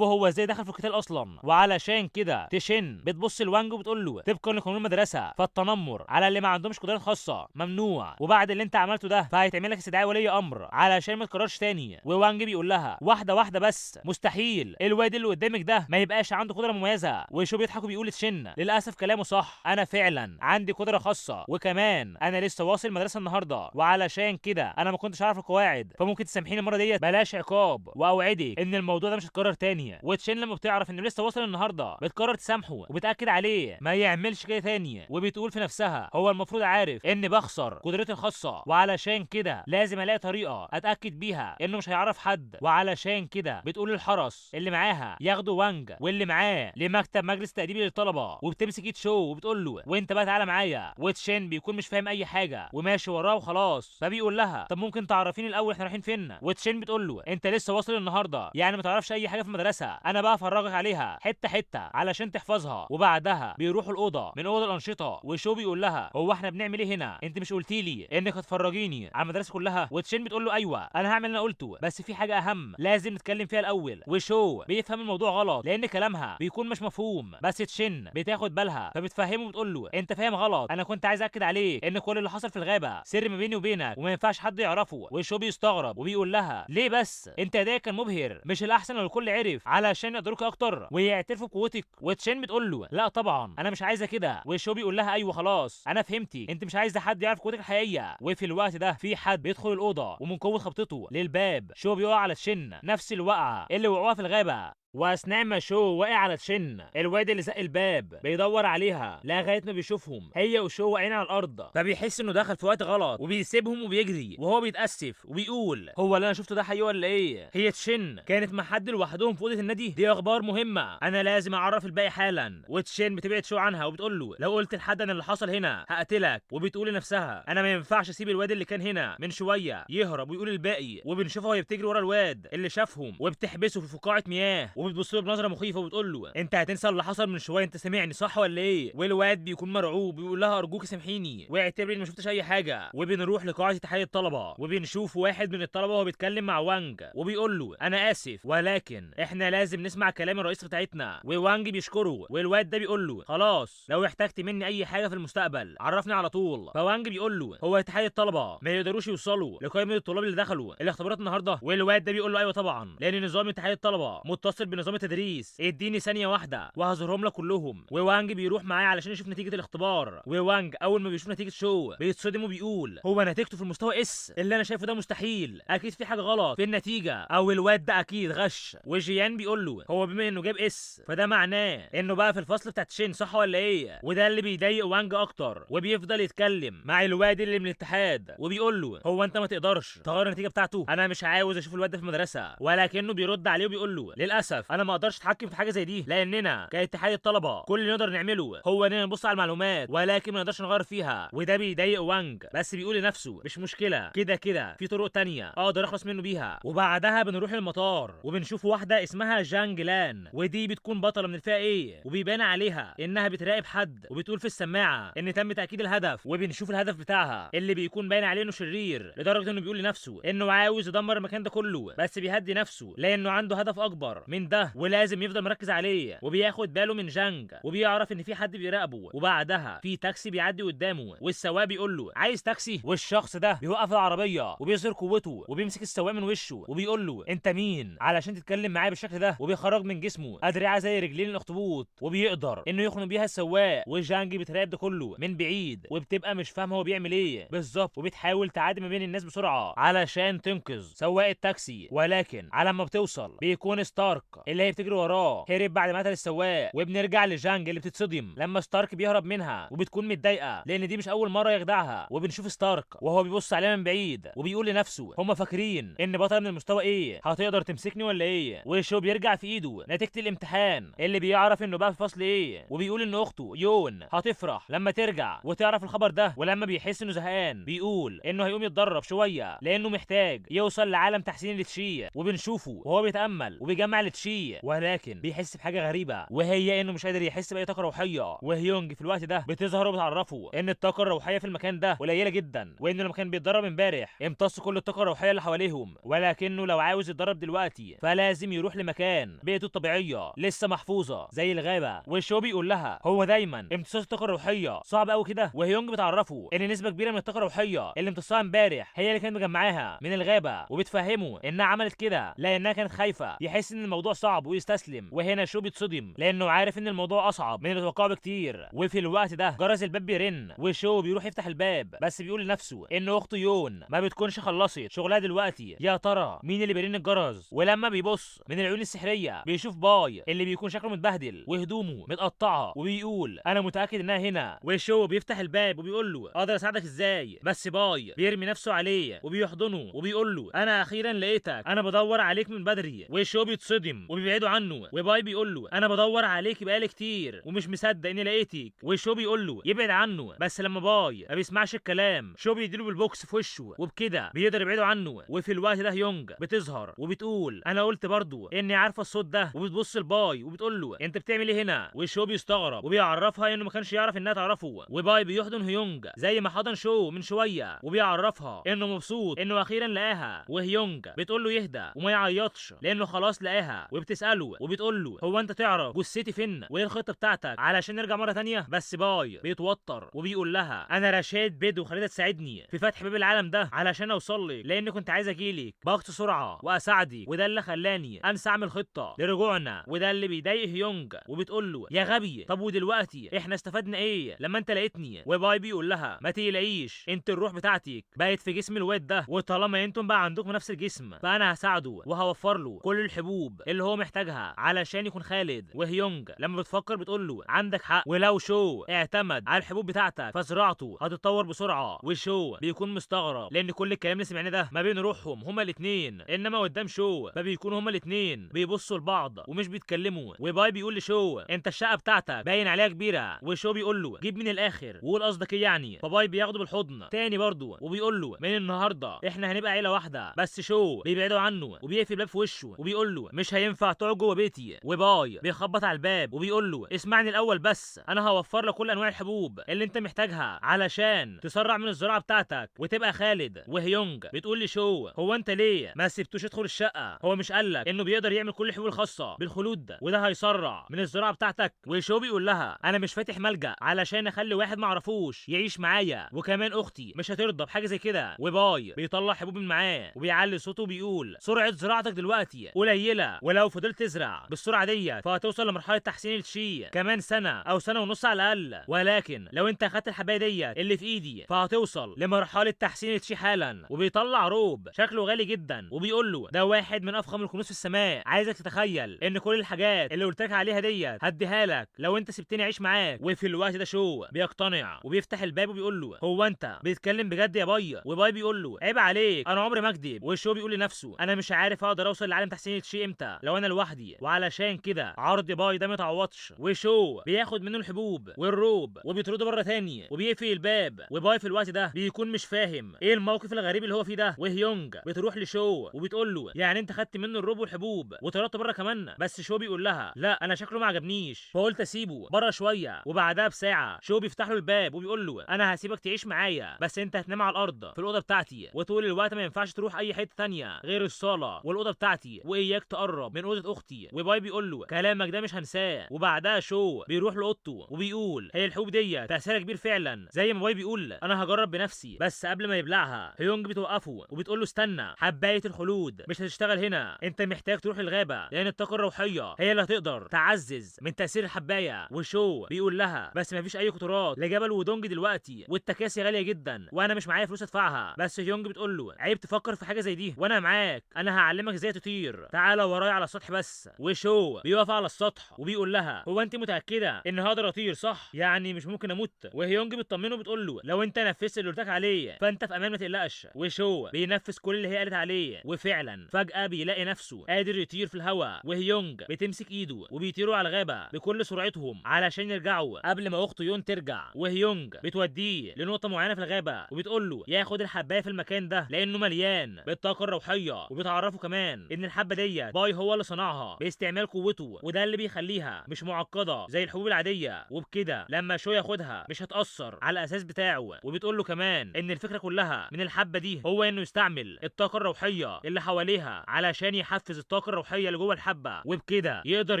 وهو ازاي دخل في القتال اصلا؟ وعلشان كده تشن بتبص لوانج وبتقول له طبقا لقانون المدرسه فالتنمر على اللي ما عندهمش قدرات خاصه ممنوع، وبعد اللي انت عملته ده فهيتعمل لك استدعاء ولي امر علشان ما تكررش تاني. ووانج بيقول لها واحده واحده بس، مستحيل الواد اللي قدامك ده ما يبقاش عنده قدره مميزه. وشو بيضحك وبيقول لتشن للاسف كلامه صح، انا فعلا عندي قدره خاصه، وكمان انا لسه واصل المدرسه النهارده وعلشان كده انا ما كنتش عارف القواعد، فممكن تسامحيني المره ديت بلاش عقاب، واوعدك ان الموضوع ده مش هيتكرر تاني. وتشن لما بتعرف انه لسه واصل النهارده بتقرر تسامحه وبتاكد عليه ما يعملش كده تاني، وبتقول في نفسها هو المفروض عارف اني بخسر قدرتي الخاصه، وعلشان كده لازم الاقي طريقه اتاكد بيها انه مش هيعرف حد. وعلشان كده بتقول للحرس اللي معاها ياخدوا وانج واللي معاه لمكتب مجلس تأديبي للطلبه، وبتمسك ايد شو وبتقول له وانت بقى تعالى معايا. وتشين بيكون مش فاهم اي حاجه وماشي وراه وخلاص، فبيقول لها طب ممكن تعرفيني الاول احنا رايحين فين؟ وتشين بتقول له انت لسه واصل النهارده يعني ما تعرفش اي حاجه في المدرسه، انا بقى افرجك عليها حته حته علشان تحفظها. وبعدها بيروحوا الاوضه من اوضه الانشطه، وشو بيقول لها هو احنا بنعمل ايه هنا؟ انت مش قلتي لي انك هتفرجيني على المدرسه كلها؟ وتشين بتقول له ايوه انا هعمل اللي انا قلته، بس في حاجه اهم لازم نتكلم فيها الاول. وشو بيفهم الموضوع غلط لان كلامها بيكون مش مفهوم، بس تشين بتاخد بالها فبتفهمه وبتقول له انت فاهم غلط، انا كنت عايز اكد عليه ان كل اللي حصل في الغابه سر ما بيني وبينك وما ينفعش حد يعرفه. وشو بيستغرب وبيقول لها ليه بس؟ انت ادائك كان مبهر، مش الاحسن لو الكل عرف علشان يقدروك اكتر ويعترفوا بقوتك؟ وتشين بتقول له لا طبعا انا مش عايزه كده. وشو بيقول لها ايوه خلاص انا فهمتي، انت مش عايزه حد يعرف قوتك الحقيقيه. وفي الوقت ده في حد بيدخل الاوضه ومن قوه خبطته للباب شو بيقع على تشين نفس الوقعه اللي وقعوها في الغابه. واثناء ما شو واقع على تشين الواد اللي زق الباب بيدور عليها لغايه ما بيشوفهم هي وشو واقعين على الارض، فبيحس انه دخل في وقت غلط وبيسيبهم وبيجري وهو بيتاسف وبيقول هو اللي انا شفته ده حقيقي ولا ايه؟ هي تشين كانت مع حد لوحدهم في اوضه النادي؟ دي اخبار مهمه انا لازم اعرف الباقي حالا. وتشين بتبعد شو عنها وبتقول له لو قلت لحد عن اللي حصل هنا هقتلك. وبتقول لنفسها انا ما ينفعش اسيب الواد اللي كان هنا من شويه يهرب ويقول الباقي. وبنشوفها وهي بتجري ورا الواد اللي شافهم وبتحبسه في فقاعه مياه وبتبص له بنظره مخيفه وبتقول له انت هتنسى اللي حصل من شويه، انت سامعني صح ولا ايه؟ والواد بيكون مرعوب بيقول لها ارجوك سامحيني واعتبري اني ما شفتش اي حاجه. وبنروح لقاعه اتحاد الطلبه وبنشوف واحد من الطلبه وهو بيتكلم مع وانج وبيقول له انا اسف ولكن احنا لازم نسمع كلام الرئيس بتاعتنا. ووانج بيشكره والواد ده بيقول له خلاص لو احتجت مني اي حاجه في المستقبل عرفني على طول. فوانج بيقول له هو اتحاد الطلبه ما يقدروش يوصلوا لقائمه الطلاب اللي دخلوا الاختبارات النهارده؟ والواد ده بيقول له ايوه طبعا لان نظام اتحاد الطلبه متصل بنظام التدريس، اديني ثانيه واحده وهظهرهم لك كلهم. ووانج بيروح معايا علشان يشوف نتيجه الاختبار. ووانج اول ما بيشوف نتيجه شو بيتصدم وبيقول هو نتيجته في المستوى اس؟ اللي انا شايفه ده مستحيل، اكيد في حاجه غلط في النتيجه او الواد ده اكيد غش. وجيان بيقول له هو بما انه جاب اس فده معناه انه بقى في الفصل بتاع تشين صح ولا ايه؟ وده اللي بيضايق وانج اكتر وبيفضل يتكلم مع الواد اللي من الاتحاد وبيقول له هو انت ما تقدرش تغير النتيجه بتاعته؟ انا مش عاوز اشوف الواد ده في المدرسه. ولكنه بيرد عليه وبيقول له للاسف انا ما اقدرش اتحكم في حاجه زي دي لاننا كاتحاد الطلبه كل اللي نقدر نعمله هو اننا نبص على المعلومات ولكن ما نقدرش نغير فيها. وده بيضايق وانج بس بيقول لنفسه مش مشكله كده كده في طرق تانية اقدر اخلص منه بيها. وبعدها بنروح المطار وبنشوف واحده اسمها جانج لان ودي بتكون بطله من الفئه ايه وبيبان عليها انها بتراقب حد وبتقول في السماعه ان تم تاكيد الهدف. وبنشوف الهدف بتاعها اللي بيكون باين عليه انه شرير لدرجه انه بيقول لنفسه انه عاوز يدمر المكان ده كله بس بيهدي نفسه لانه عنده هدف اكبر من ده ولازم يفضل مركز عليه. وبياخد باله من جانج وبيعرف ان في حد بيراقبه. وبعدها في تاكسي بيعدي قدامه والسواق بيقول له عايز تاكسي؟ والشخص ده بيوقف العربيه وبيظهر قوته وبيمسك السواق من وشه وبيقول له انت مين علشان تتكلم معايا بالشكل ده؟ وبيخرج من جسمه ادرعه زي رجلين الاخطبوط وبيقدر انه يخنق بيها السواق. وجانج بتراقب ده كله من بعيد وبتبقى مش فاهمه هو بيعمل ايه بالظبط وبتحاول تعدي ما بين الناس بسرعه علشان تنقذ سواق التاكسي. ولكن على ما بتوصل بيكون ستارك اللي هي بتجري وراه هرب بعد ما قتل السواق. وبنرجع لجانج اللي بتتصدم لما ستارك بيهرب منها وبتكون متضايقه لان دي مش اول مره يخدعها. وبنشوف ستارك وهو بيبص عليها من بعيد وبيقول لنفسه هم فاكرين ان بطل من المستوى ايه، هتقدر تمسكني ولا ايه؟ وشو بيرجع في ايده نتيجه الامتحان اللي بيعرف انه بقى في فصل ايه، وبيقول ان اخته يون هتفرح لما ترجع وتعرف الخبر ده. ولما بيحس انه زهقان بيقول انه هيقوم يتدرب شويه لانه محتاج يوصل لعالم تحسين التشي. وبنشوفه وهو بيتامل وبيجمع التشي، ولكن بيحس بحاجه غريبه وهي انه مش قادر يحس باي طاقه روحيه. وهيونج في الوقت ده بتظهر وبتعرفه ان الطاقه الروحيه في المكان ده قليله جدا، وانه لما كان بيتدرب امبارح امتص كل الطاقه الروحيه اللي حواليهم، ولكنه لو عاوز يتدرب دلوقتي فلازم يروح لمكان بيئته الطبيعيه لسه محفوظه زي الغابه. وشو بيقول لها هو دايما امتصاص الطاقه الروحيه صعب قوي كده. وهيونج بتعرفه ان نسبه كبيره من الطاقه الروحيه اللي امتصاها امبارح هي اللي كانت مجمعاها من الغابه، وبتفهمه انها عملت كده لانها كانت خايفه يحس ان الموضوع صعب ويستسلم. وهنا شو بيتصدم لانه عارف ان الموضوع اصعب من المتوقع بكتير. وفي الوقت ده جرس الباب بيرن وشو بيروح يفتح الباب، بس بيقول لنفسه ان اخته يون ما بتكونش خلصت شغلها دلوقتي. يا ترى مين اللي بيرن الجرس؟ ولما بيبص من العيون السحريه بيشوف باي اللي بيكون شكله متبهدل وهدومه متقطعه، وبيقول انا متاكد انها هنا. وشو بيفتح الباب وبيقول له اقدر اساعدك ازاي؟ بس باي بيرمي نفسه عليه وبيحضنه وبيقول له انا اخيرا لقيتك، انا بدور عليك من بدري. وشو بيتصدم وبيبعدوا عنه، وباي بيقول له انا بدور عليك بقالي كتير ومش مصدق اني لقيتك. وشو بيقول له يبعد عنه، بس لما باي ما بيسمعش الكلام شو بيديله بالبوكس في وشه، وبكده بيقدر يبعدوا عنه. وفي الوقت ده يونج بتظهر وبتقول انا قلت برضو اني عارفه الصوت ده، وبتبص لباي وبتقول له انت بتعمل ايه هنا؟ وشو بيستغرب وبيعرفها انه ما كانش يعرف انها تعرفه. وباي بيحضن هيونج زي ما حضن شو من شويه، وبيعرفها انه مبسوط انه اخيرا لقاها. وهيونج بتقول له يهدى وما يعيطش لانه خلاص لقاها، وبتساله وبتقول له هو انت تعرف جثتي فين وايه الخطه بتاعتك علشان نرجع مره ثانيه؟ بس باي بيتوتر وبيقول لها انا رشاد بيد وخليتها تساعدني في فتح باب العالم ده علشان اوصل لك، لاني كنت عايز اجيلك باقصى سرعه واساعدك، وده اللي خلاني انسى اعمل خطه لرجوعنا، وده اللي بيضايق هيونج. وبتقول له يا غبي طب ودلوقتي احنا استفدنا ايه لما انت لقيتني؟ وباي بيقول لها ما تقلقيش انت الروح بتاعتك بقت في جسم الواد ده، وطالما انتم بقى عندكم نفس الجسم فانا هساعده وهوفر له كل الحبوب اللي هو محتاجها علشان يكون خالد. وهيونج لما بتفكر بتقول له عندك حق، ولو شو اعتمد على الحبوب بتاعتك فزراعته هتتطور بسرعه. وشو بيكون مستغرب لان كل الكلام اللي سمعناه ده ما بين روحهم هما الاثنين، انما قدام شو ما بيكونوا هما الاثنين بيبصوا لبعض ومش بيتكلموا. وباي بيقول لشو انت الشقه بتاعتك باين عليها كبيره، وشو بيقول له جيب من الاخر وقول قصدك ايه يعني. فباي بياخده بالحضن تاني برضه وبيقول له من النهارده احنا هنبقى عيله واحده. بس شو بيبعدوا عنه وبيقفل الباب في وشه وبيقول له مش هينفع تقعد جوه بيتي. وباي بيخبط على الباب وبيقول له اسمعني الاول بس، انا هوفر لك كل انواع الحبوب اللي انت محتاجها علشان تسرع من الزراعه بتاعتك وتبقى خالد. وهيونج بتقول لي شو هو انت ليه ما سبتوش يدخل الشقه؟ هو مش قالك انه بيقدر يعمل كل الحبوب الخاصه بالخلود وده هيسرع من الزراعه بتاعتك؟ وشو بيقول لها انا مش فاتح ملجأ علشان اخلي واحد ما اعرفوش يعيش معايا، وكمان اختي مش هترضى بحاجه زي كده. وباي بيطلع حبوب من معاه وبيعلي صوته وبيقول سرعه زراعتك دلوقتي قليله، ولو فضلت تزرع بالسرعه دي فهتوصل لمرحله تحسين الشي كمان سنه او سنه ونص على الاقل، ولكن لو انت اخدت الحبايه دي اللي في ايدي فهتوصل لمرحله تحسين الشي حالا. وبيطلع روب شكله غالي جدا وبيقول له ده واحد من افخم الكنوز في السماء، عايزك تتخيل ان كل الحاجات اللي قلت لك عليها دي هديها لك لو انت سبتني اعيش معاك. وفي الوقت ده شو بيقتنع وبيفتح الباب وبيقول له هو انت بتتكلم بجد يا باي؟ وباي بيقول له عيب عليك انا عمري ما اكذب. وشو بيقول لنفسه انا مش عارف اقدر اوصل لعالم تحسين الشي امتى لو انا لوحدي، وعلشان كده عرض باي ده ما يتعوضش. وشو بياخد منه الحبوب والروب وبيطرده بره تاني وبيقفل الباب. وباي في الوقت ده بيكون مش فاهم ايه الموقف الغريب اللي هو فيه ده. وهيونج بتروح لشو وبتقول له يعني انت خدت منه الروب والحبوب وطردته بره كمان؟ بس شو بيقول لها لا انا شكله ما عجبنيش فقلت اسيبه بره شويه. وبعدها بساعه شو بيفتح له الباب وبيقول له انا هسيبك تعيش معايا بس انت هتنام على الارض في الاوضه بتاعتي، وطول الوقت ما ينفعش تروح اي حته ثانيه غير الصاله والاوضه بتاعتي، واياك تقرب من اوضه اختي. وباي بيقول له كلامك ده مش هنساه. وبعدها شو بيروح لاوضته وبيقول هي الحبوب دي تاثيرها كبير فعلا زي ما باي بيقول، انا هجرب بنفسي. بس قبل ما يبلعها هيونج بتوقفه وبتقول له استنى، حبايه الخلود مش هتشتغل هنا، انت محتاج تروح الغابه لان الطاقه الروحيه هي اللي هتقدر تعزز من تاثير الحبايه. وشو بيقول لها بس مفيش اي قطارات لجبل ودونج دلوقتي والتكاسي غاليه جدا وانا مش معايا فلوس ادفعها. بس هيونج بتقول له عيب تفكر في حاجه زي دي وانا معاك، انا هعلمك ازاي تطير، تعالى ورايا على السطح بس. وشو بيقف على السطح وبيقول لها هو انت متاكده ان هقدر اطير صح؟ يعني مش ممكن اموت؟ وهيونج بتطمنه بتقول له لو انت نفذت اللي قلت لك عليه فانت في امان ما تقلقش. وشو بينفذ كل اللي هي قالت عليه، وفعلا فجاه بيلاقي نفسه قادر يطير في الهواء. وهيونج بتمسك ايده وبيطيروا على الغابه بكل سرعتهم علشان يرجعوا قبل ما اخته يون ترجع. وهيونج بتوديه لنقطه معينه في الغابه وبتقول له ياخد الحبايه في المكان ده لانه مليان بالطاقه الروحيه، وبتعرفه كمان ان الحبه ديت باي هو اللي صنعها باستعمال قوته، وده اللي بيخليها مش معقده زي الحبوب العاديه، وبكده لما شو ياخدها مش هتاثر على الاساس بتاعه. وبتقول له كمان ان الفكره كلها من الحبه دي هو انه يستعمل الطاقه الروحيه اللي حواليها علشان يحفز الطاقه الروحيه اللي جوه الحبه، وبكده يقدر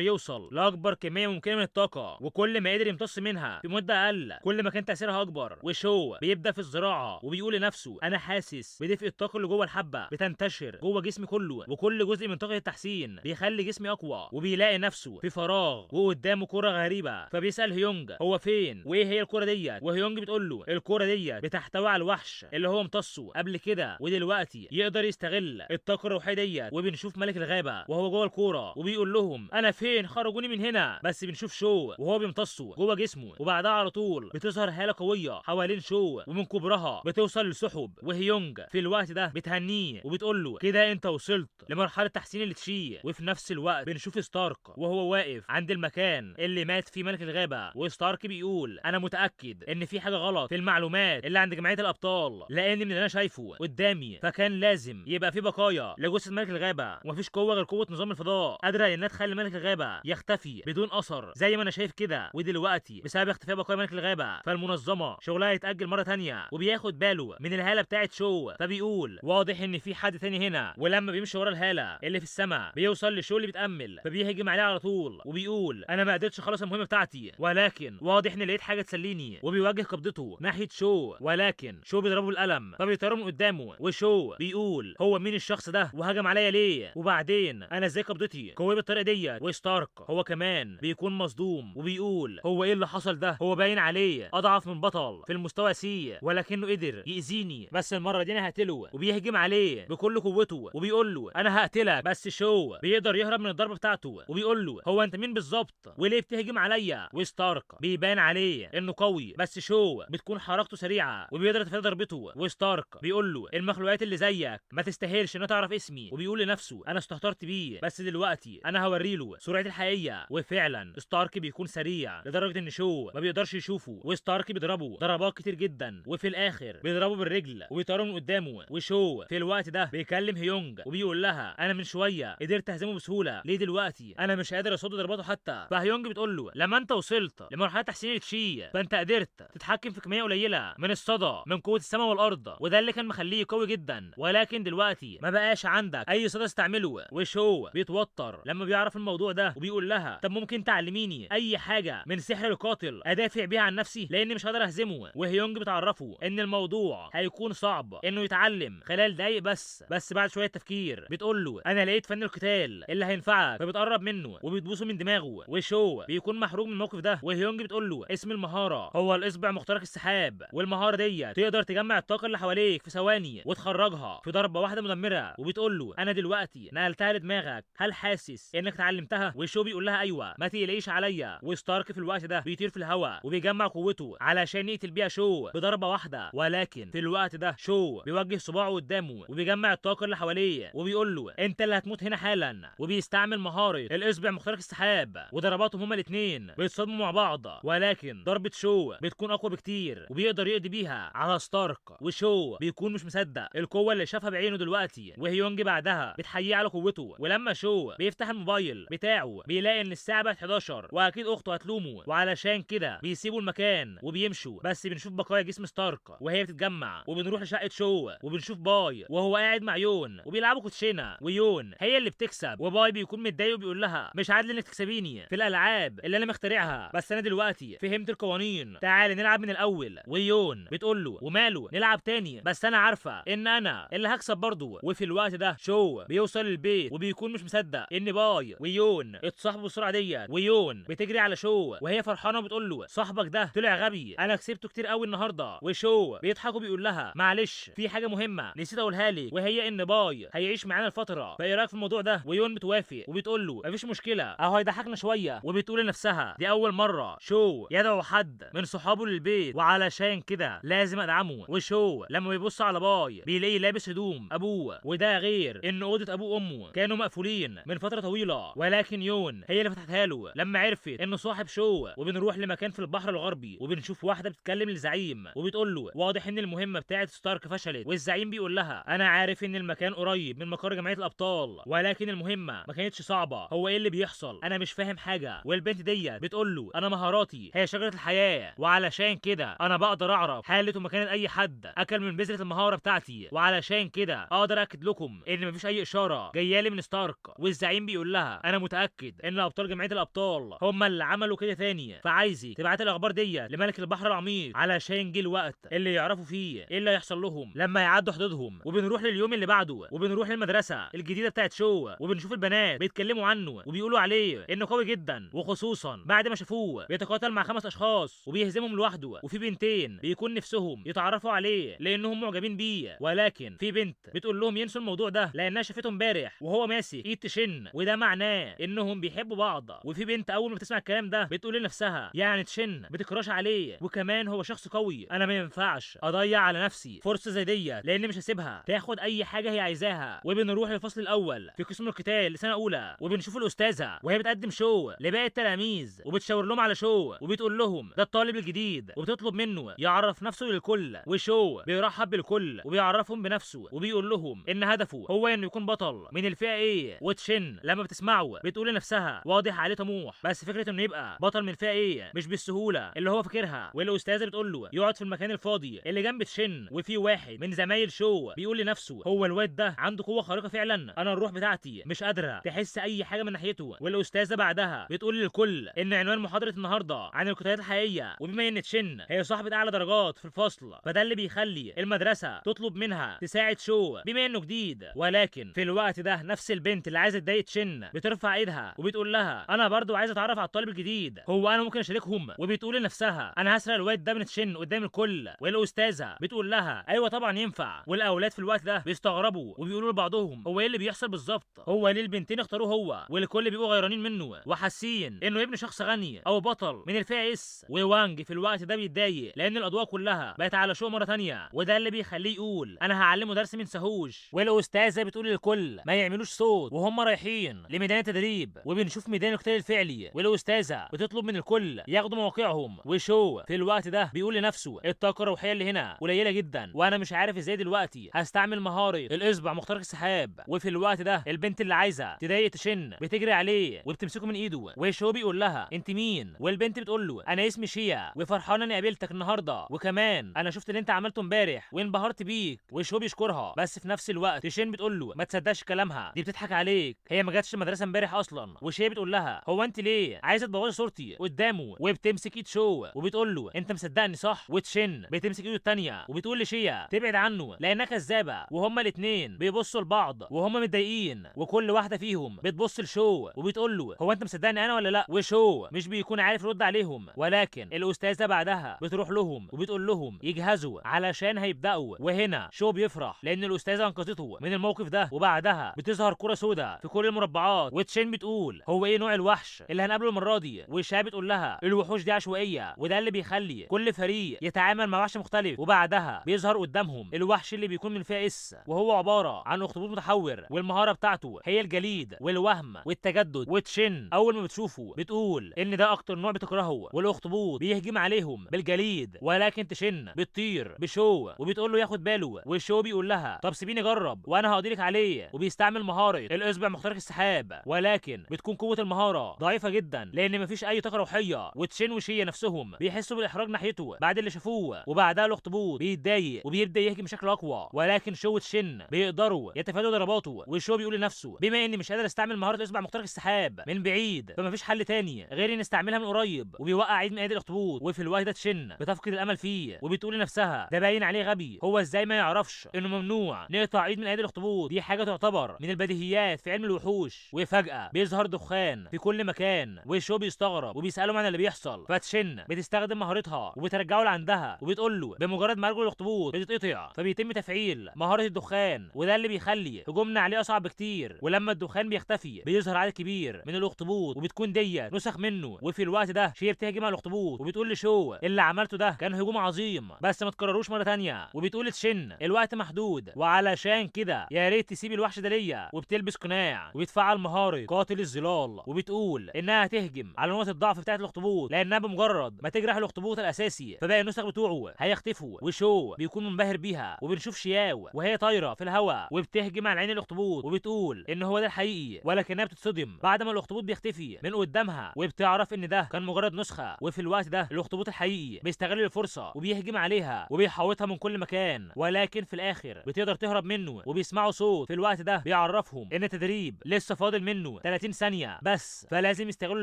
يوصل لاكبر كميه ممكنه من الطاقه. وكل ما قدر يمتص منها في مده اقل كل ما كان تاثيرها اكبر. وشو بيبدا في الزراعه وبيقول لنفسه انا حاسس بدفء الطاقه اللي جوه الحبه بتنتشر جوه جسمي كله، وكل جزء من طاقه التحسين بيخلي جسمي اقوى. وبيلاقي نفسه في فراغ وقدامه كره غريبه، فبيسال هيونج هو فين وايه هي الكره ديت. وهيونج بتقول له الكره ديت بتحتوي على الوحش اللي هو امتصه قبل كده، ودلوقتي يقدر يستغل الطاقه الروحيه ديت. وبنشوف ملك الغابه وهو جوه الكوره وبيقول لهم انا فين، خرجوني من هنا. بس بنشوف شو وهو بيمتصه جوه جسمه، وبعدها على طول بتظهر هاله قويه حوالين شو ومن كبرها بتوصل للسحب. وهيونج في الوقت ده بتهنيه وبتقول له كده انت وصلت لمرحله تحسين التشي. وفي نفس الوقت بنشوف ستارك وهو واقف عند المكان اللي مات فيه ملك الغابه، وستارك بيقول انا متاكد ان في حاجه غلط في المعلومات اللي عند جمعيه الابطال، لان من اللي انا شايفه قدامي فكان لازم يبقى في بقايا لجثه ملك الغابه، ومفيش قوه غير قوه نظام الفضاء قادره انها تخلي ملك الغابه يختفي بدون اثر زي ما انا شايف كده. ودلوقتي بسبب اختفاء بقايا ملك الغابه فالمنظمه شغلها يتاجل مره ثانيه، وبياخد باله من الهاله بتاعه شو، فبيقول واضح ان في حد تاني هنا. ولما بيمشي ورا الهاله اللي في السماء بيوصل لشو اللي بيتامل، فبيهجم عليه على طول وبيقول انا ما قدرتش اخلص المهمه بتاعتي، ولكن واضح اني لقيت حاجه تسليني. وبيوجه قبضته ناحيه شو، ولكن شو بيضربه بالقلم فبيطيره من قدامه. وشو بيقول هو مين الشخص ده وهجم عليا ليه، وبعدين انا ازاي قبضتي قويه بالطريقه ديت. وستارك هو كمان بيكون مصدوم وبيقول هو ايه اللي حصل ده، هو باين عليه اضعف من بطل في المستوى سي ولكنه قدر يأذيني، بس المره دي انا هقتله. وبيهجم عليه بكل قوته وبيقول له انا هقتلك. بس شو بيقدر يهرب من الضربه بتاعته وبيقول له هو انت مين بالظبط وليه بتهجم عليا. وستارك بيبان عليه انه قوي، بس شو بتكون حركته سريعه وبيقدر يتفادى ضربته. وستارك بيقول له المخلوقات اللي زيك ما تستاهلش انها تعرف اسمي، وبيقول لنفسه انا استهترت بيه بس دلوقتي انا هوريله سرعتي الحقيقيه. وفعلا ستارك بيكون سريع لدرجه ان شو ما بيقدرش يشوفه، وستارك بيضربه ضربات كتير جدا وفي الاخر بيضربه بالرجل وبيطيره من قدامه. وشو في الوقت ده بيكلم هيونج وبيقول لها انا من شويه قدرت اهزمه بسهوله، ليه دلوقتي انا مش قادر اصد ضرباته حتى. فهيونج بتقول له لما انت وصلت لمرحله تحسين التشي فانت قدرت تتحكم في كميه قليله من الصدى من قوه السماء والارض، وده اللي كان مخليه قوي جدا، ولكن دلوقتي ما بقاش عندك اي صدى تستعمله. وشو بيتوتر لما بيعرف الموضوع ده وبيقول لها طب ممكن تعلميني اي حاجه من سحر القاتل ادافع بيها عن نفسي لاني مش هقدر اهزمه. وهيونج بتعرفه ان الموضوع هيكون صعب انه يتعلم خلال دقايق بس بعد شويه تفكير بتقول له انا لقيت فن القتال اللي هينفعك، فبتقرب منه وبتبوسه من دماغه. وشو بيكون محروق من الموقف ده، وهيونج بتقول له اسم المهاره هو الاصبع مخترق السحاب، والمهاره ديت تقدر تجمع الطاقه اللي حواليك في ثواني وتخرجها في ضربه واحده مدمره. وبتقول له انا دلوقتي نقلتها لدماغك، هل حاسس انك اتعلمتها؟ وشو بيقول لها ايوه ما تقلقيش عليا. وستارك في الوقت ده بيطير في الهواء وبيجمع قوته علشان يقتل بيها شو بضربه واحده، ولكن في الوقت ده شو بيوجه صباعه قدامه وبيجمع الطاقه اللي حواليه وبيقول له انت اللي هتموت هنا حالا. وبيستعمل مهاره الاصبع مخترق السحاب، وضرباتهم هما الاثنين بيتصادموا مع بعض، ولكن ضربه شو بتكون اقوى بكتير وبيقدر يقضي بيها على ستارك. وشو بيكون مش مصدق القوه اللي شافها بعينه دلوقتي، وهيونج بعدها بتحييه على قوته. ولما شو بيفتح الموبايل بتاعه بيلاقي ان الساعه بقت 11 واكيد اخته هتلومه، وعلشان كده بيسيبوا المكان وبيمشوا. بس بنشوف بقايا جسم ستارك وهي بتتجمع، وبنروح لشقه شو وبنشوف باي وهو قاعد مع يون وبيلعبوا كوتشينه، ويون هي اللي بتكسب، وباي بيكون متضايق وبيقول لها مش عادل انك تكسبيني في الالعاب اللي انا مخترعها، بس انا دلوقتي فهمت القوانين، تعالي نلعب من الاول. ويون بتقول له وماله نلعب تاني، بس انا عارفه ان انا اللي هكسب برضه. وفي الوقت ده شو بيوصل البيت وبيكون مش مصدق ان باي ويون اتصاحبوا بالسرعه ديت، ويون بتجري على شو وهي فرحانه وبتقول له صاحبك ده طلع غبي، انا كسبته كتير قوي النهارده. وشو بيضحك وبيقول لها معلش في حاجه مهمه نسيت اقولها لك، وهي ان باي هيعيش معانا الفتره، فايه رايك في الموضوع ده؟ ويون بتوافق وبتقول له مفيش مشكله اهو هيضحكنا شويه، وبتقول لنفسها دي اول مره شو يدعو حد من صحابه للبيت وعلشان كده لازم ادعمه. وشو لما بيبص على باي بيلاقي لابس هدوم ابوه، وده غير ان اوضه ابوه وامه كانوا مقفولين من فتره طويله، ولكن يون هي اللي فتحتها له لما عرفت انه صاحب شو. وبنروح لمكان في البحر الغربي وبنشوف واحده بتتكلم للزعيم وبتقول له واضح ان المهمه بتاعه ستارك فشلت، والزعيم بيقول لها انا عارف ان المكان قريب من مقر جمعيه الابطال ولكن المهمه ما كانتش صعبه، هو ايه اللي بيحصل انا مش فاهم حاجه. والبنت ديت بتقول له انا مهاراتي هي شجره الحياه، وعلشان كده انا بقدر اعرف حاله ومكانه اي حد اكل من بذره المهاره بتاعتي، وعلشان كده اقدر اكد لكم ان مفيش اي اشاره جايه لي من ستارك. والزعيم بيقول لها انا متاكد ان ابطال جمعيه الابطال هم اللي عملوا كده تاني، فعايزي تبعت الاخبار دي لملك البحر العميق علشان جه الوقت اللي يعرفوا فيه ايه اللي هيحصل لهم لما يعدوا حدودهم. وبنروح لليوم اللي بعده وبنروح للمدرسه الجديده بتاعت شو، وبنشوف البنات بيتكلموا عنه وبيقولوا عليه انه قوي جدا، وخصوصا بعد ما شافوه بيتقاتل مع 5 اشخاص وبيهزمهم لوحده، وفي بنتين بيكون نفسهم يتعرفوا عليه لانهم معجبين بيه، ولكن في بنت بتقول لهم ينسوا الموضوع ده لانها شافته امبارح وهو ماسك ايد تشن، وده معناه انهم بيحبوا بعض. وفي بنت اول ما بتسمع الكلام ده بتقول لنفسها يعني تشن بتكراش عليه وكمان هو شخص قوي، انا ما ينفعش اضيع على نفسي فرصه زي دي لان مش هسيبها تاخد اي حاجه هي عايزاها. وبنروح للفصل الاول في قسم القتال لسنه اولى وبنشوف الاستاذه وهي بتقدم شو لباقي التلاميذ وبتشاور لهم على شو وبتقول لهم ده الطالب الجديد، وبتطلب منه يعرف نفسه للكل. وشو بيرحب بالكل وبيعرفهم بنفسه وبيقول لهم ان هدفه هو انه يكون بطل من الفئه ايه. وتشن لما بتسمعه بتقول لنفسها واضح عليه طموح، بس فكره انه يبقى بطل من الفئه ايه مش بالسهوله اللي هو فاكرها. والاستاذه بتقول له يقعد في المكان الفاضي اللي جنب تشن، وفي واحد من زمايل شو بيقول لنفسه هو الواد ده عنده قوه خارقه فعلا، انا الروح بتاعتي مش قادره تحس اي حاجه من ناحيته. والاستاذه بعدها بتقول للكل ان عنوان محاضره النهارده عن القتالات الحقيقيه، وبما ان تشن هي صاحبه اعلى درجات في الفصل فده اللي بيخلي المدرسه تطلب منها تساعد شو بما انه جديد. ولكن في الوقت ده نفس البنت اللي عايزه تضايق تشن بترفع ايدها وبتقول لها انا برضو عايزه اتعرف على الطالب الجديد، هو انا ممكن اشاركهم؟ وبتقول لنفسها انا هسرق الواد ده من تشن قدام الكل. والاستاذه بتقول لها ايوه طبعا ينفع. والاولاد في الوقت ده بيستغربوا وبيقولوا لبعضهم هو ايه اللي بيحصل بالظبط، هو ليه البنتين اختاروه هو والكل بيبقوا غيرانين منه وحاسين انه ابن شخص غني او بطل من الفئه اس. ووانج في الوقت ده بيتضايق لان الاضواء كلها بقت على شو مره ثانيه، وده اللي بيخليه يقول انا هعلمه درس من سهوش. والاستاذه بتقول للكل ما يعملوش صوت وهم رايحين لميدان التدريب، وبنشوف ميدان القتال الفعلي والاستاذه بتطلب من الكل ياخدوا مواقعهم. وشو في الوقت ده بيقول لنفسه الطاقه الروحيه اللي هنا قليله جدا وانا مش عارف ازاي دلوقتي هستعمل مهاره الاصبع مخترق السحاب. وفي الوقت ده البنت اللي عايزه تضايق تشن بتجري عليه وبتمسكه من ايده، وشو بيقول لها انت مين؟ والبنت بتقول له انا اسمي شيا وفرحانه اني قابلتك النهارده، وكمان انا شفت اللي انت عملته امبارح وانبهرت بيك. وشو بيشكرها بس في نفس الوقت تشن بتقول له ما تصدقش كلامها دي بتضحك عليك، هي ما جاتش المدرسه امبارح اصلا. وشيا بتقول لها هو انت ليه عايزه تبوظي صورتي قدامه؟ وبتمسك ايد شو وبتقول له انت مصدقني صح؟ وتشن بتمسك ايده الثانيه وبتقول لشيا تبعد عنه لانها كذابه، وهما الاثنين بيبصوا لبعض وهما متضايقين وكل واحده فيهم بتبص لشو وبتقول له هو انت مصدقني انا ولا لا؟ وشو مش بيكون عارف يرد عليهم، ولكن الاستاذه بعدها بتروح لهم وبتقول لهم يجهزوا علشان هيبداوا. وهنا شو بيفرح لان الاستاذه انقذته من الموقف ده، وبعدها بتظهر كره سوداء في كل المربعات. وتشين بتقول هو ايه نوع الوحش اللي هنقابله المره دي؟ وشا بتقول لها الوحوش دي عشوائيه وده اللي بيخلي كل فريق يتعامل مع وحش مختلف. وبعدها بيظهر قدامهم الوحش اللي بيكون من فئه اس، وهو عباره عن اخطبوط متحور والمهاره بتاعته هي الجليد والوهم والتجدد. وتشين اول ما بتشوفه بتقول ان ده اكتر نوع بتكرهه، والاخطبوط بيهجم عليهم بالجليد، ولكن تشين بتطير بشو وبتقول له ياخد باله. وشو بيقول لها طب سيبيني اجرب وانا هقدرك عليه، وبيستعمل مهاره الاصبع مخترق السحاب، ولكن بتكون قوه المهاره ضعيفه جدا لان مفيش اي طاقه روحيه. وتشين وشيا نفسهم بيحسوا بالاحراج ناحيته بعد اللي شافوه، وبعدها الاخطبوط بيتضايق وبيبدا يهجم بشكل اقوى، ولكن شو وتشين بيقدروا يتفادوا ضرباته. وشو بيقول لنفسه بما اني مش قادر استعمل مهاره الاصبع مخترق السحاب من بعيد فمفيش حل تاني غير اني استعملها من قريب، وبيوقع عيد من ايدي الاخطبوط. وفي الوقت ده تشين بتفقد الامل فيه وبتقول لنفسها ده باين عليه غبي، هو ازاي ما يعرفش انه ممنوع نقطع عيد من ايدي الاخطبوط؟ دي حاجه تعتبر من البديهيات في علم الوحوش. وفجاه بيظهر دخان في كل مكان وشو بيستغرب وبيسالهم عن اللي بيحصل، فتشين بتستخدم مهارتها وبترجعه لعندها وبتقول له بمجرد ما رجل الاخطبوط بتتقطع فبيتم تفعيل مهاره الدخان، وده اللي بيخلي هجومنا عليه اصعب بكتير. كبير، ولما الدخان بيختفي بيظهر عدد كبير من الاخطبوط وبتكون دي نسخ منه. وفي الوقت ده شي بتهجم على الاخطبوط وبتقول لشو اللي عملته ده كان هجوم عظيم بس ما تكرروش مره ثانيه. وبتقول لتشن الوقت محدود وعلشان كده يا ريت تسيب الوحش ده ليا. وبتلبس قناع وبتفعل مهاره قاتل الظلال وبتقول انها هتهجم على نقطه الضعف بتاعه الاخطبوط، لانها بمجرد ما تجرح الاخطبوط الاساسي فباقي النسخ بتوعه هيختفوا. وشو بيكون منبهر بيها. وبنشوف شياو وهي طايره في الهواء وبتهجم على عين الاخطبوط وبتقول ان هو ده الحقيقي، ولكنها بتتصدم بعد ما الاخطبوط بيختفي من قدامها وبتعرف ان ده كان مجرد نسخه. وفي الوقت ده الاخطبوط الحقيقي بيستغل الفرصه وبيهجم عليها وبيحوطها من كل مكان، ولكن في الاخر بتقدر تهرب منه. وبيسمعوا صوت في الوقت ده بيعرفهم ان التدريب لسه فاضل منه 30 ثانيه بس، فلازم يستغلوا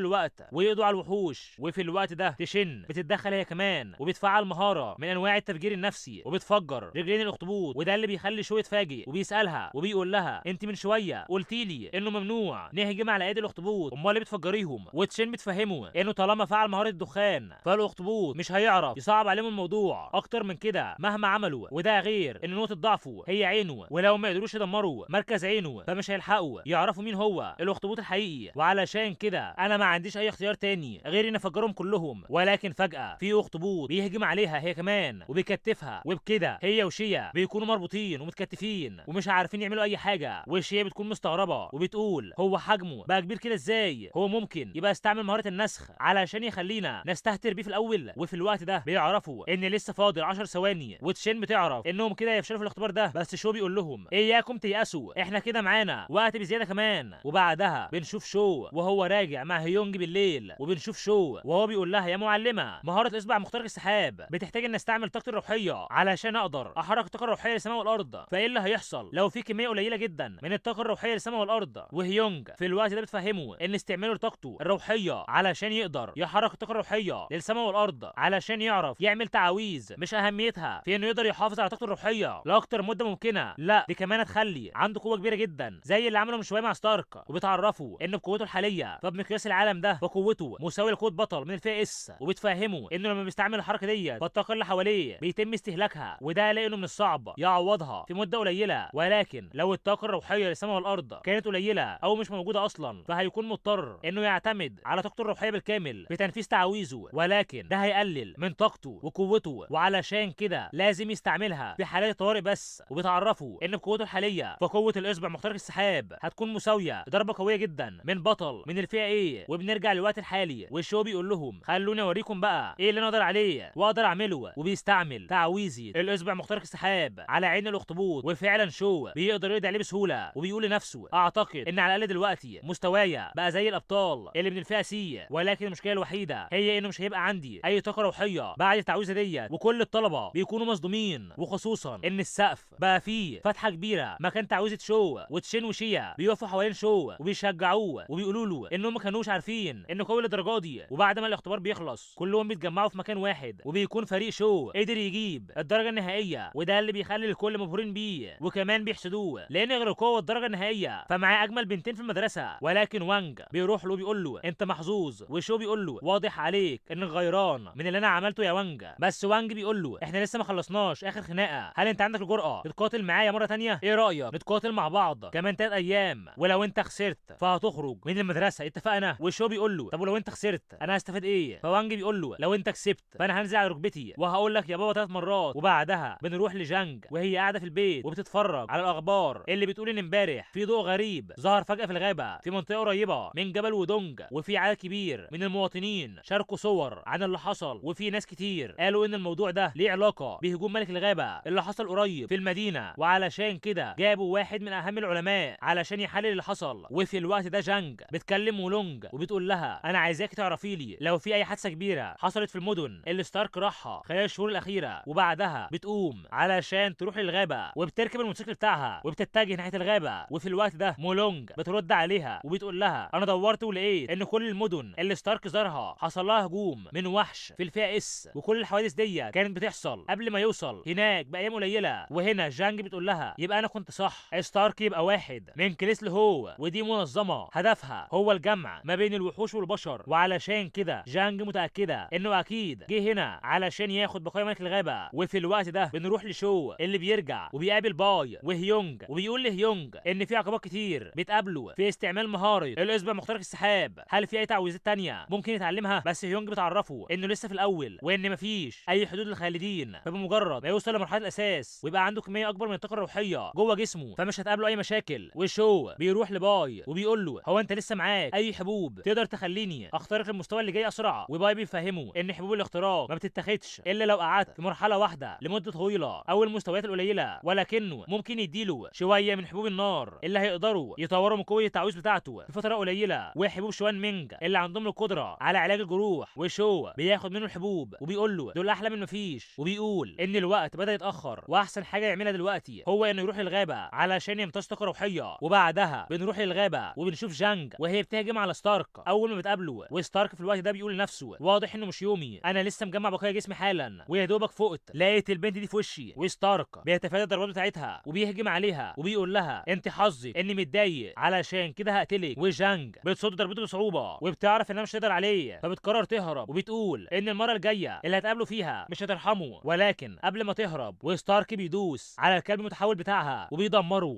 الوقت ويقضوا على الوحوش. وفي الوقت ده تشن بتتدخل هي كمان وبتفعل مهاره من انواع التفجير النفسي وبتفجر رجلين الاخطبوط، وده اللي بيخلي شو يتفاجئ وبيسالها وبيقول لها انت من شويه قلتي لي انه ممنوع نهجم على ايدي الاخطبوط، امال ليه بتفجريهم؟ وتشن بتفهمه انه طالما فعل مهاره الدخان فالاخطبوط مش هيعرف يصعب عليهم الموضوع اكتر من كده مهما عملوا، وده غير ان نقطه ضعفه هي عينه، ولو ما قدروش يدمروا مركز عينه فمش هيلحقوا يعرفوا مين هو الاخطبوط الحقيقي. وعلشان كده انا ما عنديش اي اختيار تاني غير ان افجرهم كلهم. ولكن فجاه في اخطبوط بيهجم عليها هي كمان وبيكتفها، وبكده هي وشيا بيكونوا مربوطين ومتكتفين ومش عارفين يعملوا اي حاجه. وشيا بتكون مستغربه وبتقول هو حجمه بقى كبير كده ازاي؟ هو ممكن يبقى استعمل مهاره النسخ علشان يخلينا نستهتر بيه في الاول؟ وفي الوقت ده بيعرفوا ان لسه فاضل 10 ثواني وتشين بتعرف انهم كده يفشلوا في الاختبار ده، بس شو بيقول لهم اياكم تيأسوا احنا كده معانا وقت بزياده كمان. وبعدها بنشوف شو وهو راجع مع هيونج بالليل، وبنشوف شو وهو بيقول لها يا معلمه مهاره الاصبع مخترق السحاب بتحتاج ان استعمل طاقتي الروحيه علشان اقدر احرك الطاقه الروحيه للسماء والارض، فايه اللي هيحصل لو في كميه قليله جدا من الطاقه الروحيه للسماء والارض؟ وهيونج في الوقت ده بتفهمه ان استعماله لطاقته الروحيه علشان يقدر يحرك الطاقه الروحيه للسماء والارض علشان يعرف يعمل تعاويذ مش اهميتها في انه يقدر يحافظ على طاقته الروحيه لاكتر مده ممكنه، لا دي كمان هتخلي عنده قوه كبيره جدا زي اللي عمله من شويه مع ستارك، وبتعرفه ان بقوته الحاليه فبمقياس العالم ده فقوته مساويه لقوه بطل من الفئه اس، وبتفهمه انه لما بيستعمل الحركه ديت فالطاقه اللي حواليه بيتم استهلاكها، وده لانه من الصعب يعوضها في مده قليله. ولكن لو الطاقه الروحيه للسماء والارض كانت قليله او مش موجوده اصلا فهيكون مضطر انه يعتمد على طاقته الروحيه بالكامل في تنفيذ تعاويذه، ولكن ده هيقلل من طاقته وقوته، وعلشان كده لازم يستعملها في حالات الطوارئ بس. وبتعرفوا ان بقوته الحاليه فقوه الاصبع مخترق السحاب هتكون مساويه لضربه قويه جدا من بطل من الفئه ايه. وبنرجع للوقت الحالي والشو بيقول لهم خلوني اوريكم بقى ايه اللي انا اقدر عليه واقدر اعمله، وبيستعمل تعويذه الاصبع مخترق السحاب على عين الاخطبوط، وفعلا شو بيقدر يقضي عليه بسهوله وبيقول لنفسه اعتقد ان على الاقل دلوقتي مستوايا بقى زي الابطال اللي من الفئه سي، ولكن المشكله الوحيده هي انه مش هيبقى عندي اي طاقه روحيه بعد التعويذه ديت، وكل الطلبه بيكونوا مصدومين، وخصوصا ان السقف بقى فيه فتحه كبيره مكان تعويذه شو، وتشين وشيا بيقفوا حوالين شو وبيشجعوه وبيقولوا له انهم ما كانوش عارفين انه قوي للدرجه دي. وبعد ما الاختبار بيخلص كلهم بيتجمعوا في مكان واحد وبيكون فريق شو قدر يجيب الدرجه النهائيه، وده اللي بيخلي الكل مبهورين بيه وكمان بيحسدوه لان غير القوه والدرجه النهائيه فمعاه اجمل بنتين في المدرسه. ولكن وانج بيروح له بيقول له انت محظوظ، وشو بيقول له واضح عليك انك غيران من اللي انا عملته يا وانج. بس وانج بيقول له احنا لسه ما خلصناش اخر خناقه، هل انت عندك الجرأه تتقاتل معايا مره تانية؟ ايه رايك نتقاتل مع بعض كمان 3 ايام ولو انت خسرت فهتخرج من المدرسه، اتفقنا؟ وشو بيقول له طب ولو انت خسرت انا هستفاد ايه؟ فوانج بيقول له لو انت كسبت فانا هنزل على ركبتي وهقول لك يا بابا 3 مرات. وبعدها بنروح لجانج وهي قاعده في البيت وبتتفرج على الاخبار اللي بتقول ان امبارح في ضوء غريب ظهر فجاه في الغابه في منطقه قريبه من جبل ودونج، وفي عدد كبير من المواطنين شاركوا صور عن اللي حصل، وفي ناس كتير قالوا ان الموضوع ده ليه علاقه بهجوم ملك الغابه اللي حصل قريب في المدينه، وعلشان كده جابوا واحد من اهم العلماء علشان يحلل اللي حصل. وفي الوقت ده جانج بتكلم ولونج وبتقول لها انا عايزاك تعرفي لي لو في اي حادثه كبيره حصلت في المدن اللي ستارك راحها خلال الشهور الاخيره، وبعدها بتقوم علشان تروح للغابه وبتركب الموتوسيكل بتاعها وبتتجه ناحيه الغابه. وفي الوقت ده مولونج بترد عليها وبتقول لها انا دورت ولقيت ان كل المدن اللي ستارك زارها حصل لها هجوم من وحش في الفئه اس، وكل الحوادث دي كانت بتحصل قبل ما يوصل هناك بايام قليله. وهنا جانج بتقول لها يبقى انا كنت صح، ستارك يبقى واحد من كريسل هو، ودي منظمه هدفها هو الجمع ما بين الوحوش والبشر، وعلشان كده جانج متاكده انه اكيد جه هنا علشان ياخد بقايا ملك الغابه. وفي الوقت ده بنروح لشو اللي بيرجع وبيقابل باي وهيونج وبيقول لهيونج ان في عقبات كتير بتقابله في استعمال مهارة الاصبع مخترق السحاب. هل في اي تعويذات تانية ممكن يتعلمها؟ بس هيونج بتعرفه انه لسه في الاول وان مفيش اي حدود للخالدين، فبمجرد ما يوصل لمرحله الاساس ويبقى عنده كميه اكبر من الطاقه الروحيه جوه جسمه فمش هتقابله اي مشاكل. وشو بيروح لباي وبيقول له هو انت لسه معاك اي حبوب تقدر تخليني اخترق المستوى اللي جاي اسرع؟ وباي بيفهمه ان حبوب الاختراق ما بتتاخدش الا لو قعدت في مرحله واحده لمده طويله او المستويات القليله، ولكنه ممكن يديله شويه من حبوب النار اللي هيقدروا يطوروا من قوه التعويذ بتاعته في فتره قليله، وحبوب شوان مينج اللي عندهم القدره على علاج الجروح. وشو بياخد منه الحبوب وبيقول له دول احلى من مفيش، وبيقول ان الوقت بدا يتاخر واحسن حاجه يعملها دلوقتي هو انه يروح الغابه علشان يمتص طاقه روحيه. وبعدها بنروح للغابه وبنشوف جانج وهي بتهجم على ستارك اول ما بتقابله، وستارك في الوقت ده بيقول لنفسه واضح انه مش يومي، انا لسه مجمع بقايا جسمي حالا ويا دوبك فقت لقيت البنت دي في وشي. وستارك بيتفادى الضربات بتاعتها وبيهجم عليها وبيقول لها انت حظك اني متضايق علشان كده هقتلك. وجانج بتصد ضربته بصعوبه وبتعرف انها مش هتقدر عليه فبتقرر تهرب، وبتقول ان المره الجايه اللي هتقابلوا فيها مش هترحمه. ولكن قبل ما تهرب وستارك بيدوس على الكلب المتحول بتاعها وبيدمره.